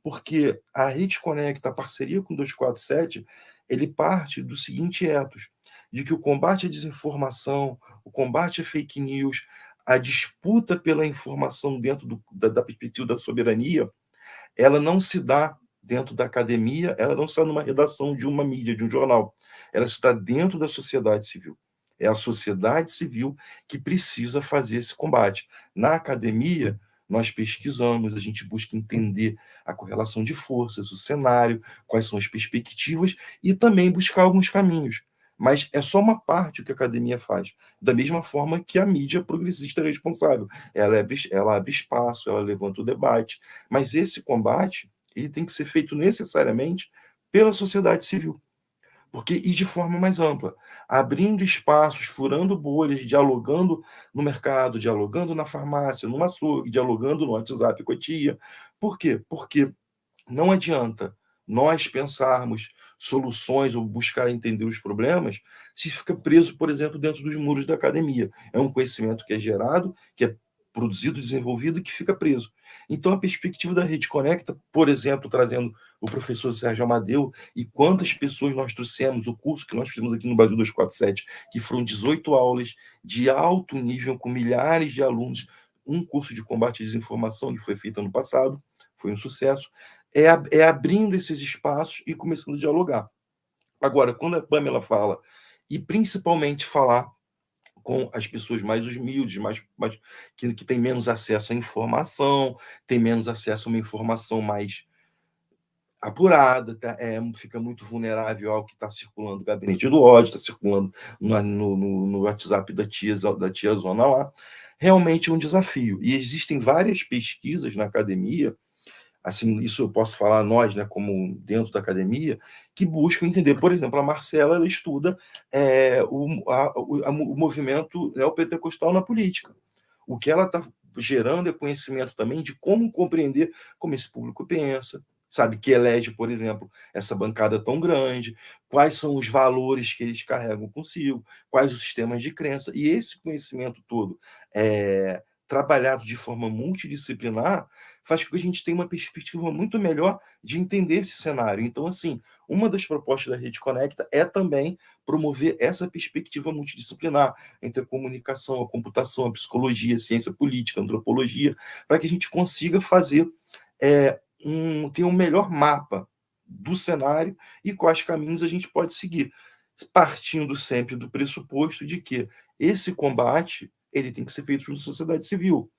Porque a Rede Conecta, a parceria com o 247, ele parte do seguinte ethos, de que o combate à desinformação, o combate à fake news, a disputa pela informação dentro da perspectiva da soberania, ela não se dá dentro da academia, ela não está numa redação de uma mídia, de um jornal. Ela está dentro da sociedade civil. É a sociedade civil que precisa fazer esse combate. Na academia, nós pesquisamos, a gente busca entender a correlação de forças, o cenário, quais são as perspectivas e também buscar alguns caminhos. Mas é só uma parte do que a academia faz. Da mesma forma que a mídia progressista é responsável. Ela abre espaço, ela levanta o debate. Mas esse combate ele tem que ser feito necessariamente pela sociedade civil. E de forma mais ampla, abrindo espaços, furando bolhas, dialogando no mercado, dialogando na farmácia, no açougue, dialogando no WhatsApp com a tia. Por quê? Porque não adianta nós pensarmos soluções ou buscar entender os problemas se fica preso, por exemplo, dentro dos muros da academia. É um conhecimento que é gerado, que é produzido, desenvolvido e que fica preso. Então, a perspectiva da Rede Conecta, por exemplo, trazendo o professor Sérgio Amadeu e quantas pessoas nós trouxemos, o curso que nós fizemos aqui no Brasil 247, que foram 18 aulas de alto nível com milhares de alunos, um curso de combate à desinformação que foi feito ano passado, foi um sucesso, é abrindo esses espaços e começando a dialogar. Agora, quando a Pamela fala, e principalmente falar com as pessoas mais humildes, que têm menos acesso à informação, têm menos acesso a uma informação mais apurada, tá? Fica muito vulnerável ao que está circulando no gabinete do ódio, está circulando no WhatsApp da tia Zona lá. Realmente é um desafio. E existem várias pesquisas na academia, assim, isso eu posso falar nós, né, como dentro da academia, que buscam entender. Por exemplo, a Marcela, ela estuda o movimento neopentecostal na política. O que ela está gerando é conhecimento também de como compreender como esse público pensa, sabe, que elege, por exemplo, essa bancada tão grande, quais são os valores que eles carregam consigo, quais os sistemas de crença. E esse conhecimento todo trabalhado de forma multidisciplinar faz com que a gente tenha uma perspectiva muito melhor de entender esse cenário. Então, assim, uma das propostas da Rede Conecta é também promover essa perspectiva multidisciplinar entre a comunicação, a computação, a psicologia, a ciência política, a antropologia, para que a gente consiga fazer ter um melhor mapa do cenário e quais caminhos a gente pode seguir, partindo sempre do pressuposto de que esse combate ele tem que ser feito junto à sociedade civil.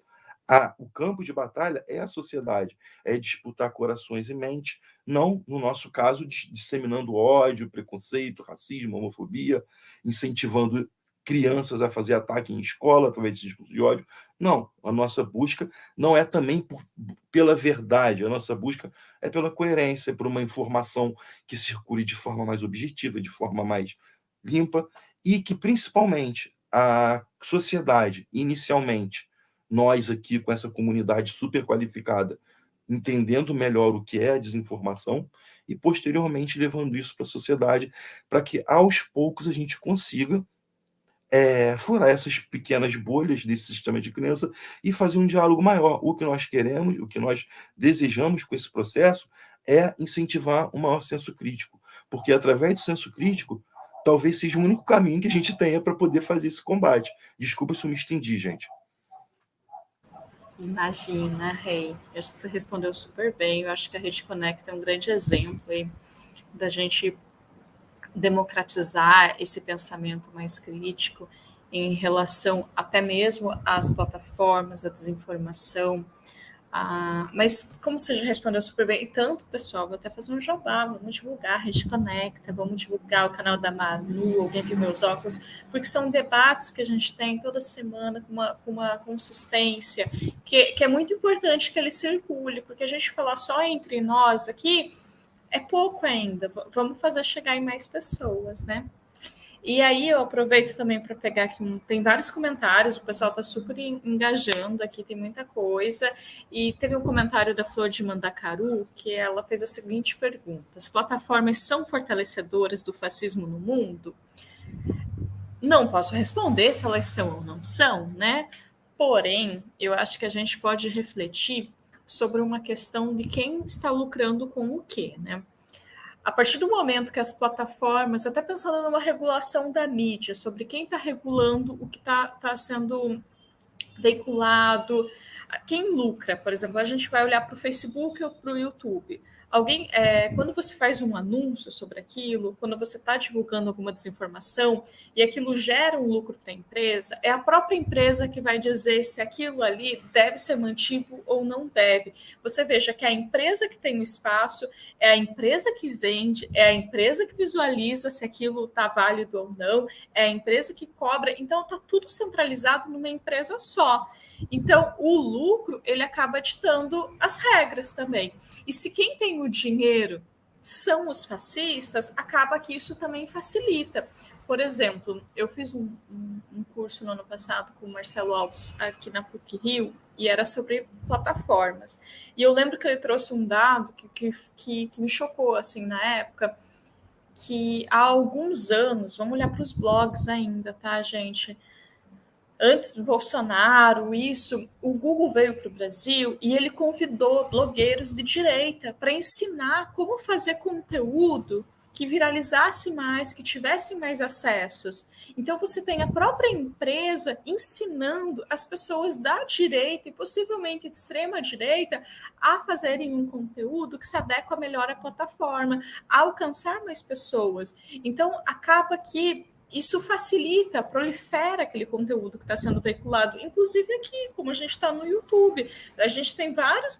O campo de batalha é a sociedade, é disputar corações e mentes, não, no nosso caso, disseminando ódio, preconceito, racismo, homofobia, incentivando crianças a fazer ataque em escola através desse discurso de ódio. Não, a nossa busca não é também pela verdade, a nossa busca é pela coerência, por uma informação que circule de forma mais objetiva, de forma mais limpa, e que, principalmente, a sociedade, inicialmente, nós aqui com essa comunidade super qualificada, entendendo melhor o que é a desinformação e, posteriormente, levando isso para a sociedade, para que, aos poucos, a gente consiga furar essas pequenas bolhas desse sistema de crença e fazer um diálogo maior. O que nós queremos, o que nós desejamos com esse processo é incentivar um maior senso crítico, porque através do senso crítico, talvez seja o único caminho que a gente tenha para poder fazer esse combate. Desculpa se eu me estendi, gente. Imagina, Rei. Acho que você respondeu super bem. Eu acho que a Rede Conecta é um grande exemplo aí da gente democratizar esse pensamento mais crítico em relação até mesmo às plataformas, à desinformação. Mas como você já respondeu super bem, tanto, pessoal, vou até fazer um jabá, vamos divulgar a Rede Conecta, vamos divulgar o canal da Manu, alguém viu meus óculos, porque são debates que a gente tem toda semana com uma consistência, que é muito importante que ele circule, porque a gente falar só entre nós aqui é pouco ainda, vamos fazer chegar em mais pessoas, né? E aí eu aproveito também para pegar aqui, tem vários comentários, o pessoal está super engajando aqui, tem muita coisa. E teve um comentário da Flor de Mandacaru, que ela fez a seguinte pergunta: as plataformas são fortalecedoras do fascismo no mundo? Não posso responder se elas são ou não são, né? Porém, eu acho que a gente pode refletir sobre uma questão de quem está lucrando com o quê, né? A partir do momento que as plataformas, até pensando numa regulação da mídia, sobre quem está regulando o que está sendo veiculado, quem lucra, por exemplo, a gente vai olhar para o Facebook ou para o YouTube. Quando você faz um anúncio sobre aquilo, quando você está divulgando alguma desinformação e aquilo gera um lucro para a empresa, é a própria empresa que vai dizer se aquilo ali deve ser mantido ou não deve. Você veja que a empresa que tem o espaço é a empresa que vende, é a empresa que visualiza se aquilo está válido ou não, é a empresa que cobra. Então, está tudo centralizado numa empresa só. Então, o lucro, ele acaba ditando as regras também. E se quem tem o dinheiro são os fascistas, acaba que isso também facilita. Por exemplo, eu fiz um curso no ano passado com o Marcelo Alves aqui na PUC-Rio e era sobre plataformas. E eu lembro que ele trouxe um dado que me chocou assim na época, que há alguns anos, vamos olhar para os blogs ainda, tá, gente? Antes do Bolsonaro, o Google veio para o Brasil e ele convidou blogueiros de direita para ensinar como fazer conteúdo que viralizasse mais, que tivesse mais acessos. Então, você tem a própria empresa ensinando as pessoas da direita e possivelmente de extrema direita a fazerem um conteúdo que se adequa melhor à plataforma, a alcançar mais pessoas. Então, acaba que isso facilita, prolifera aquele conteúdo que está sendo veiculado, inclusive aqui, como a gente está no YouTube. A gente tem vários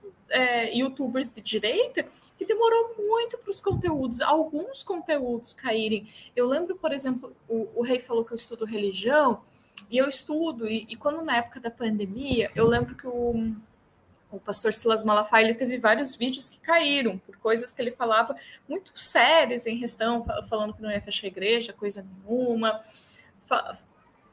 youtubers de direita que demorou muito para os conteúdos, alguns conteúdos caírem. Eu lembro, por exemplo, o Rei falou que eu estudo religião, e eu estudo, e quando na época da pandemia, eu lembro que o pastor Silas Malafaia, ele teve vários vídeos que caíram por coisas que ele falava muito sérias em questão, falando que não ia fechar a igreja, coisa nenhuma,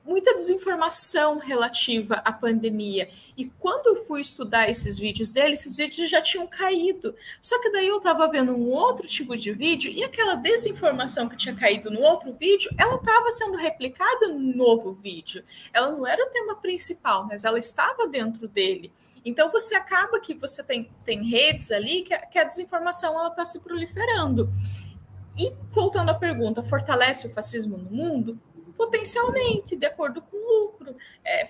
muita desinformação relativa à pandemia. E quando eu fui estudar esses vídeos dele, esses vídeos já tinham caído. Só que daí eu estava vendo um outro tipo de vídeo e aquela desinformação que tinha caído no outro vídeo, ela estava sendo replicada no novo vídeo. Ela não era o tema principal, mas ela estava dentro dele. Então você acaba que você tem redes ali que a desinformação ela está se proliferando. E voltando à pergunta, fortalece o fascismo no mundo? Potencialmente, de acordo com o lucro.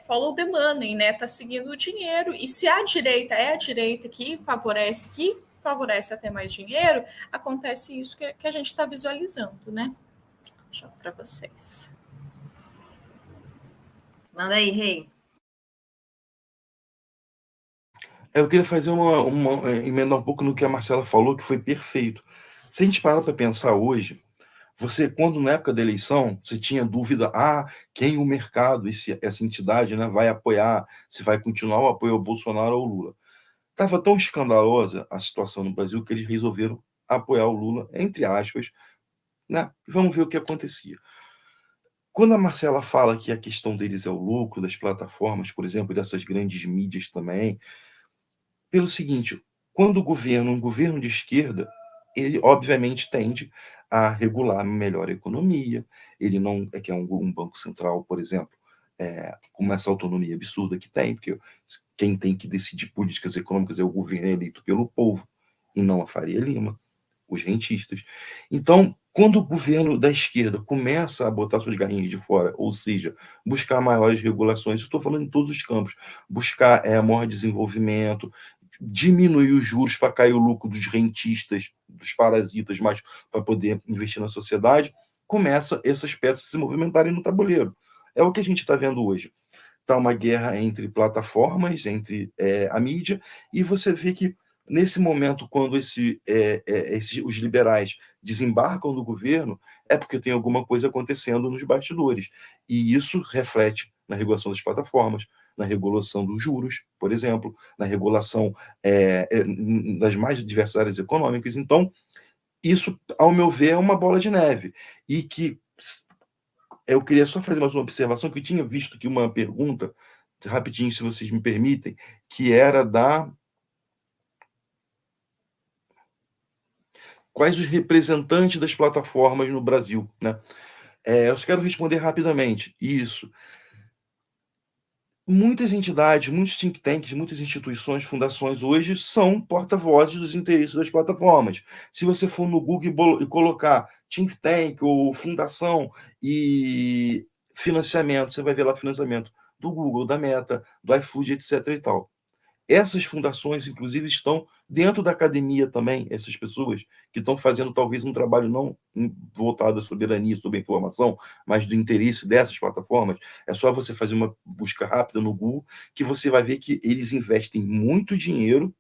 Follow the money, né? Tá seguindo o dinheiro. E se a direita é a direita que favorece até mais dinheiro, acontece isso que a gente está visualizando, né? Deixa eu para vocês. Manda aí, Rei. Eu queria fazer emendar um pouco no que a Marcela falou, que foi perfeito. Se a gente parar para pensar hoje, você, quando na época da eleição, você tinha dúvida, quem o mercado, essa entidade, né, vai apoiar, se vai continuar o apoio ao Bolsonaro ou ao Lula. Estava tão escandalosa a situação no Brasil que eles resolveram apoiar o Lula, entre aspas, né? Vamos ver o que acontecia. Quando a Marcela fala que a questão deles é o lucro das plataformas, por exemplo, dessas grandes mídias também, pelo seguinte, quando um governo de esquerda, ele obviamente tende a regular melhor a economia, ele não é que é um banco central, por exemplo, com essa autonomia absurda que tem, porque quem tem que decidir políticas econômicas é o governo eleito pelo povo, e não a Faria Lima, os rentistas. Então, quando o governo da esquerda começa a botar suas garrinhas de fora, ou seja, buscar maiores regulações, estou falando em todos os campos, buscar maior desenvolvimento, diminuir os juros para cair o lucro dos rentistas, dos parasitas, mas para poder investir na sociedade, começa essas peças a se movimentarem no tabuleiro. É o que a gente está vendo hoje. Está uma guerra entre plataformas, entre a mídia, e você vê que, nesse momento, quando os liberais desembarcam do governo, é porque tem alguma coisa acontecendo nos bastidores. E isso reflete na regulação das plataformas, na regulação dos juros, por exemplo, na regulação das mais diversas áreas econômicas. Então, isso, ao meu ver, é uma bola de neve. E que eu queria só fazer mais uma observação, que eu tinha visto aqui uma pergunta, rapidinho, se vocês me permitem, que era quais os representantes das plataformas no Brasil, né? Eu só quero responder rapidamente. Isso. Muitas entidades, muitos think tanks, muitas instituições, fundações hoje são porta-vozes dos interesses das plataformas. Se você for no Google e colocar think tank ou fundação e financiamento, você vai ver lá financiamento do Google, da Meta, do iFood, etc. e tal. Essas fundações, inclusive, estão dentro da academia também, essas pessoas que estão fazendo talvez um trabalho não voltado à soberania, sobre a informação, mas do interesse dessas plataformas. É só você fazer uma busca rápida no Google que você vai ver que eles investem muito dinheiro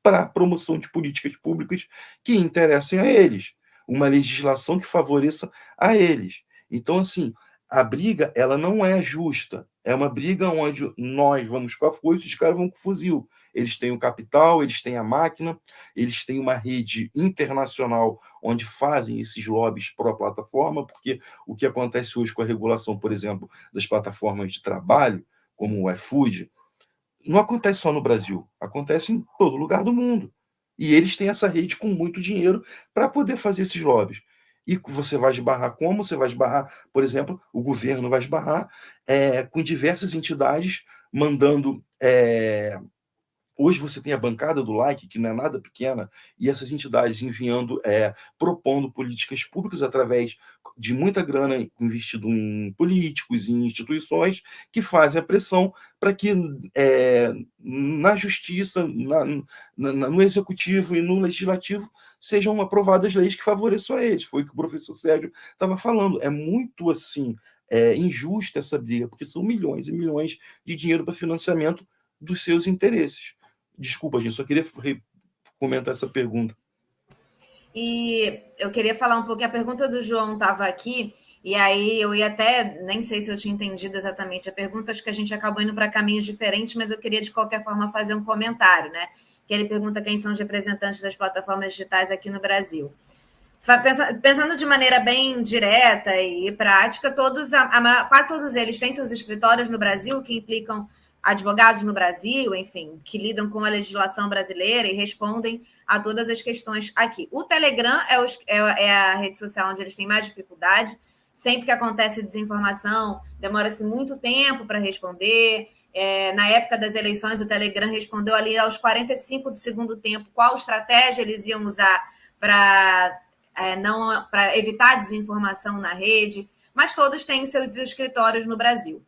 para a promoção de políticas públicas que interessem a eles, uma legislação que favoreça a eles. Então, assim, a briga, ela não é justa. É uma briga onde nós vamos com a foice e os caras vão com o fuzil. Eles têm o capital, eles têm a máquina, eles têm uma rede internacional onde fazem esses lobbies pró-plataforma, porque o que acontece hoje com a regulação, por exemplo, das plataformas de trabalho, como o iFood, não acontece só no Brasil, acontece em todo lugar do mundo. E eles têm essa rede com muito dinheiro para poder fazer esses lobbies. E você vai esbarrar como? Você vai esbarrar, por exemplo, o governo vai esbarrar com diversas entidades mandando Hoje você tem a bancada do like, que não é nada pequena, e essas entidades enviando, propondo políticas públicas através de muita grana investido em políticos, em instituições, que fazem a pressão para que na justiça, no executivo e no legislativo sejam aprovadas leis que favoreçam a eles. Foi o que o professor Sérgio estava falando. É muito assim, injusta essa briga, porque são milhões e milhões de dinheiro para financiamento dos seus interesses. Desculpa, gente, só queria comentar essa pergunta. E eu queria falar um pouco, a pergunta do João estava aqui, e aí eu ia até, nem sei se eu tinha entendido exatamente a pergunta, acho que a gente acabou indo para caminhos diferentes, mas eu queria de qualquer forma fazer um comentário, né? Que ele pergunta quem são os representantes das plataformas digitais aqui no Brasil. Pensando de maneira bem direta e prática, quase todos eles têm seus escritórios no Brasil, que implicam advogados no Brasil, enfim, que lidam com a legislação brasileira e respondem a todas as questões aqui. O Telegram é a rede social onde eles têm mais dificuldade. Sempre que acontece desinformação, demora-se muito tempo para responder. Na época das eleições, o Telegram respondeu ali aos 45 do segundo tempo qual estratégia eles iam usar para evitar desinformação na rede, mas todos têm seus escritórios no Brasil.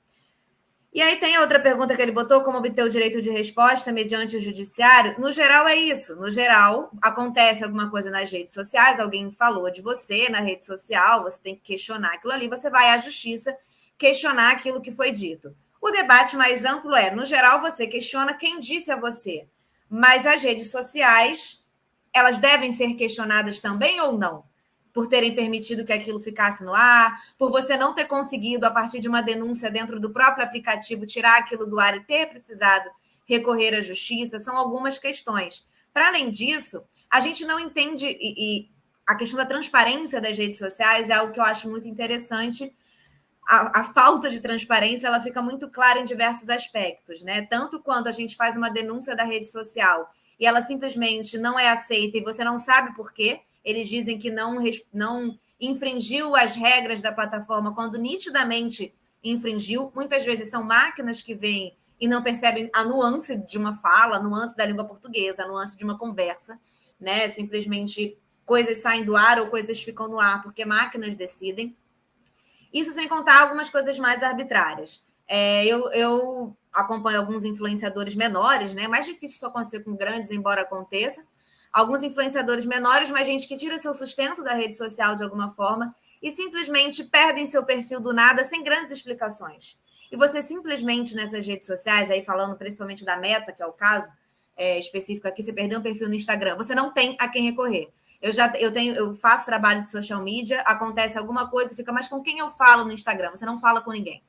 E aí tem a outra pergunta que ele botou, como obter o direito de resposta mediante o judiciário. No geral é isso, no geral acontece alguma coisa nas redes sociais, alguém falou de você na rede social, você tem que questionar aquilo ali, você vai à justiça questionar aquilo que foi dito. O debate mais amplo no geral você questiona quem disse a você, mas as redes sociais, elas devem ser questionadas também ou não? Por terem permitido que aquilo ficasse no ar, por você não ter conseguido, a partir de uma denúncia dentro do próprio aplicativo, tirar aquilo do ar e ter precisado recorrer à justiça, são algumas questões. Para além disso, a gente não entende, e a questão da transparência das redes sociais é algo que eu acho muito interessante. A falta de transparência, ela fica muito clara em diversos aspectos, né? Tanto quando a gente faz uma denúncia da rede social e ela simplesmente não é aceita e você não sabe por quê. Eles dizem que não infringiu as regras da plataforma, quando nitidamente infringiu. Muitas vezes são máquinas que vêm e não percebem a nuance de uma fala, a nuance da língua portuguesa, a nuance de uma conversa, né? Simplesmente coisas saem do ar ou coisas ficam no ar porque máquinas decidem. Isso sem contar algumas coisas mais arbitrárias. Eu acompanho alguns influenciadores menores, né? É mais difícil isso acontecer com grandes, embora aconteça. Alguns influenciadores menores, mas gente que tira seu sustento da rede social de alguma forma e simplesmente perdem seu perfil do nada sem grandes explicações. E você simplesmente nessas redes sociais, aí falando principalmente da Meta, que é o caso específico aqui, você perdeu um perfil no Instagram, você não tem a quem recorrer. Eu faço trabalho de social media, acontece alguma coisa, fica, mas com quem eu falo no Instagram? Você não fala com ninguém.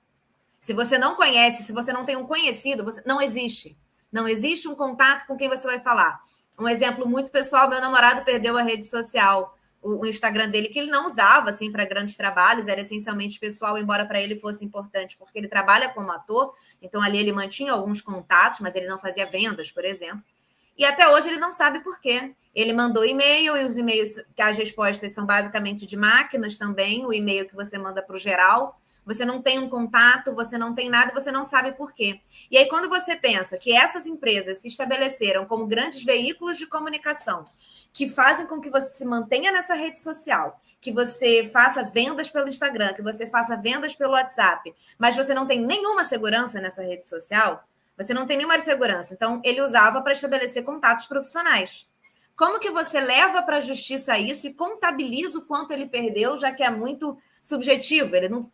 Se você não conhece, se você não tem um conhecido, não existe. Não existe um contato com quem você vai falar. Um exemplo muito pessoal, meu namorado perdeu a rede social, o Instagram dele, que ele não usava assim para grandes trabalhos, era essencialmente pessoal, embora para ele fosse importante, porque ele trabalha como ator, então ali ele mantinha alguns contatos, mas ele não fazia vendas, por exemplo. E até hoje ele não sabe por quê. Ele mandou e-mail, e os e-mails, que as respostas são basicamente de máquinas também, o e-mail que você manda para o geral. Você não tem um contato, você não tem nada, você não sabe por quê. E aí, quando você pensa que essas empresas se estabeleceram como grandes veículos de comunicação, que fazem com que você se mantenha nessa rede social, que você faça vendas pelo Instagram, que você faça vendas pelo WhatsApp, mas você não tem nenhuma segurança nessa rede social, você não tem nenhuma segurança. Então, ele usava para estabelecer contatos profissionais. Como que você leva para a justiça isso e contabiliza o quanto ele perdeu, já que é muito subjetivo, ele não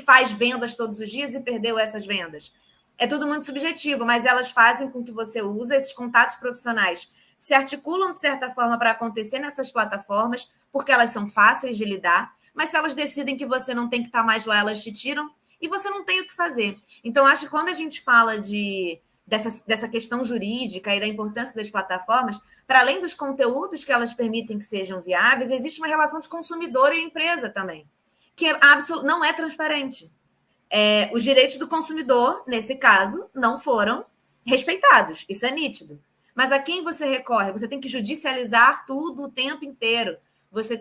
faz vendas todos os dias e perdeu essas vendas. É tudo muito subjetivo, mas elas fazem com que você use esses contatos profissionais, se articulam de certa forma para acontecer nessas plataformas, porque elas são fáceis de lidar, mas se elas decidem que você não tem que estar mais lá, elas te tiram e você não tem o que fazer. Então, acho que quando a gente fala dessa questão jurídica e da importância das plataformas, para além dos conteúdos que elas permitem que sejam viáveis, existe uma relação de consumidor e empresa também, que não é transparente. Os direitos do consumidor, nesse caso, não foram respeitados. Isso é nítido. Mas a quem você recorre? Você tem que judicializar tudo o tempo inteiro.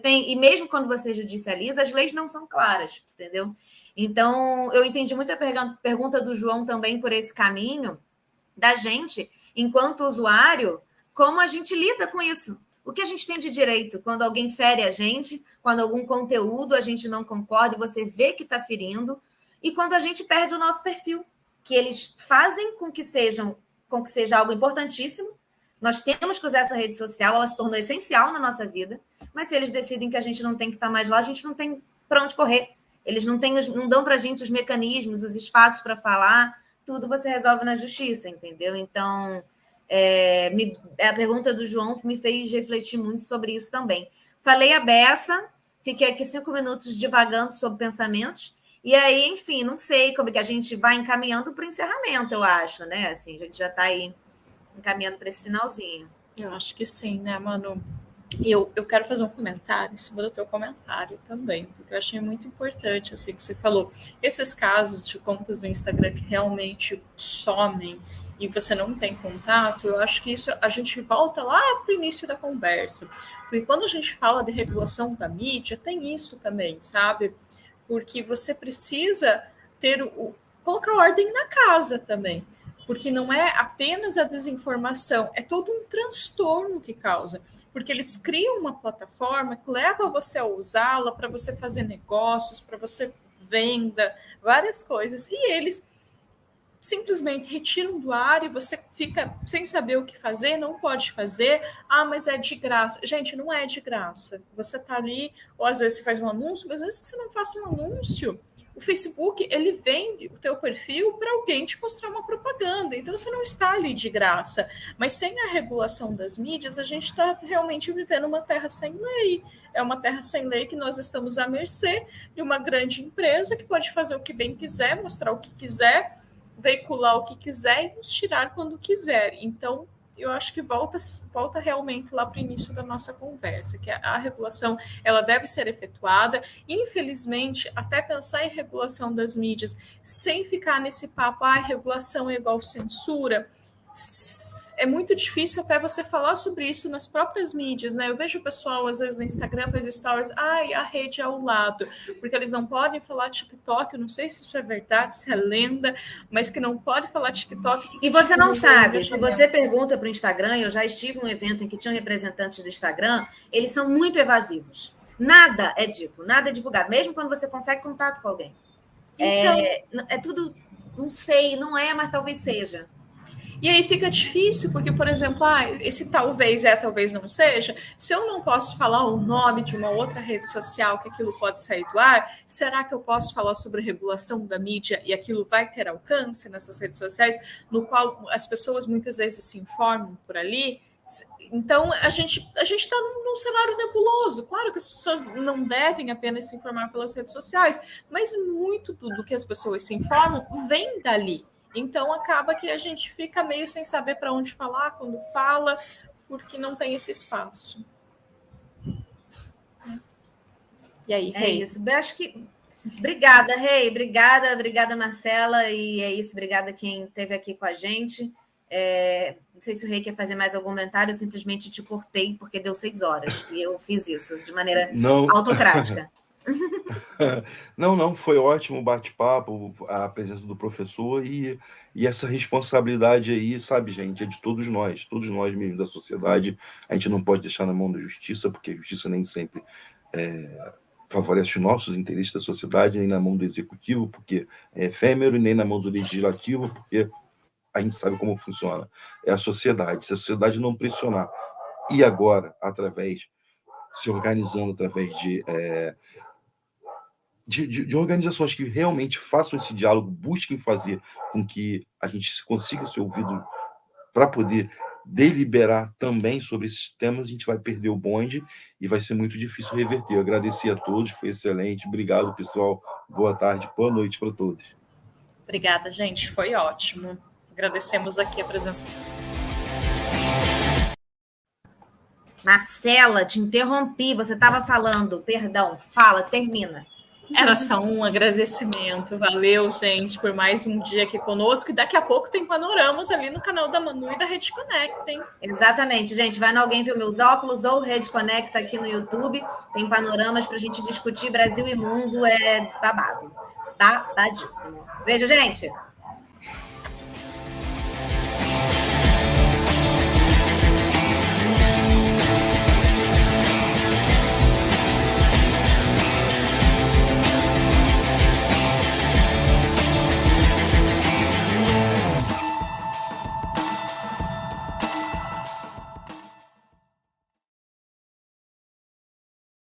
E mesmo quando você judicializa, as leis não são claras, entendeu? Então, eu entendi muito a pergunta do João também por esse caminho, da gente, enquanto usuário, como a gente lida com isso. O que a gente tem de direito quando alguém fere a gente, quando algum conteúdo a gente não concorda e você vê que está ferindo, e quando a gente perde o nosso perfil, que eles fazem com que seja algo importantíssimo. Nós temos que usar essa rede social, ela se tornou essencial na nossa vida, mas se eles decidem que a gente não tem que estar mais lá, a gente não tem para onde correr. Eles não dão para a gente os mecanismos, os espaços para falar, tudo você resolve na justiça, entendeu? Então, a pergunta do João me fez refletir muito sobre isso também. Falei a beça, fiquei aqui 5 minutos divagando sobre pensamentos, e aí, enfim, não sei como é que a gente vai encaminhando para o encerramento, eu acho, né? Assim, a gente já está aí encaminhando para esse finalzinho. Eu acho que sim, né, Manu? Eu quero fazer um comentário em cima do teu comentário também, porque eu achei muito importante, assim, que você falou. Esses casos de contas do Instagram que realmente somem e você não tem contato, eu acho que isso a gente volta lá para o início da conversa. Porque quando a gente fala de regulação da mídia, tem isso também, sabe? Porque você precisa colocar ordem na casa também. Porque não é apenas a desinformação, é todo um transtorno que causa. Porque eles criam uma plataforma que leva você a usá-la para você fazer negócios, para você venda, várias coisas. E eles simplesmente retiram do ar e você fica sem saber o que fazer, não pode fazer. Ah, mas é de graça. Gente, não é de graça. Você está ali, ou às vezes você faz um anúncio, mas às vezes que você não faça um anúncio, o Facebook, ele vende o teu perfil para alguém te mostrar uma propaganda. Então, você não está ali de graça. Mas sem a regulação das mídias, a gente está realmente vivendo uma terra sem lei. É uma terra sem lei que nós estamos à mercê de uma grande empresa que pode fazer o que bem quiser, mostrar o que quiser, veicular o que quiser e nos tirar quando quiser. Então, eu acho que volta realmente lá para o início da nossa conversa, que a regulação ela deve ser efetuada. Infelizmente, até pensar em regulação das mídias, sem ficar nesse papo, regulação é igual censura, é muito difícil até você falar sobre isso nas próprias mídias, né? Eu vejo o pessoal, às vezes, no Instagram, faz stories, a rede é ao lado, porque eles não podem falar TikTok, eu não sei se isso é verdade, se é lenda, mas que não pode falar TikTok. E você não sabe, se você pergunta para o Instagram, eu já estive em um evento em que tinham representantes do Instagram, eles são muito evasivos. Nada é dito, nada é divulgado, mesmo quando você consegue contato com alguém. Então, é tudo, não sei, não é, mas talvez seja. E aí fica difícil, porque, por exemplo, esse talvez talvez não seja, se eu não posso falar o nome de uma outra rede social que aquilo pode sair do ar, será que eu posso falar sobre regulação da mídia e aquilo vai ter alcance nessas redes sociais, no qual as pessoas muitas vezes se informam por ali? Então, a gente está num cenário nebuloso. Claro que as pessoas não devem apenas se informar pelas redes sociais, mas muito do que as pessoas se informam vem dali. Então, acaba que a gente fica meio sem saber para onde falar, quando fala, porque não tem esse espaço. E aí, Rei? É isso. Eu acho que... Obrigada, Rei. Obrigada, Marcela. E é isso. Obrigada quem esteve aqui com a gente. Não sei se o Rei quer fazer mais algum comentário, eu simplesmente te cortei, porque deu 6 horas. E eu fiz isso de maneira autocrática. Não, foi ótimo o bate-papo, a presença do professor e essa responsabilidade aí, sabe, gente, é de todos nós mesmo da sociedade. A gente não pode deixar na mão da justiça, porque a justiça nem sempre favorece os nossos interesses da sociedade, nem na mão do executivo, porque é efêmero, e nem na mão do legislativo, porque a gente sabe como funciona. É a sociedade. Se a sociedade não pressionar, e agora, se organizando através de organizações que realmente façam esse diálogo, busquem fazer com que a gente consiga ser ouvido para poder deliberar também sobre esses temas, a gente vai perder o bonde e vai ser muito difícil reverter. Eu agradeci a todos, foi excelente. Obrigado, pessoal. Boa tarde, boa noite para todos. Obrigada, gente. Foi ótimo. Agradecemos aqui a presença. Marcela, te interrompi. Você estava falando. Perdão. Fala, termina. Era só um agradecimento. Valeu, gente, por mais um dia aqui conosco. E daqui a pouco tem panoramas ali no canal da Manu e da Rede Conecta, hein? Exatamente, gente. Vai no Alguém Viu Meus Óculos ou Rede Conecta aqui no YouTube. Tem panoramas para a gente discutir Brasil e mundo. É babado. Babadíssimo. Beijo, gente!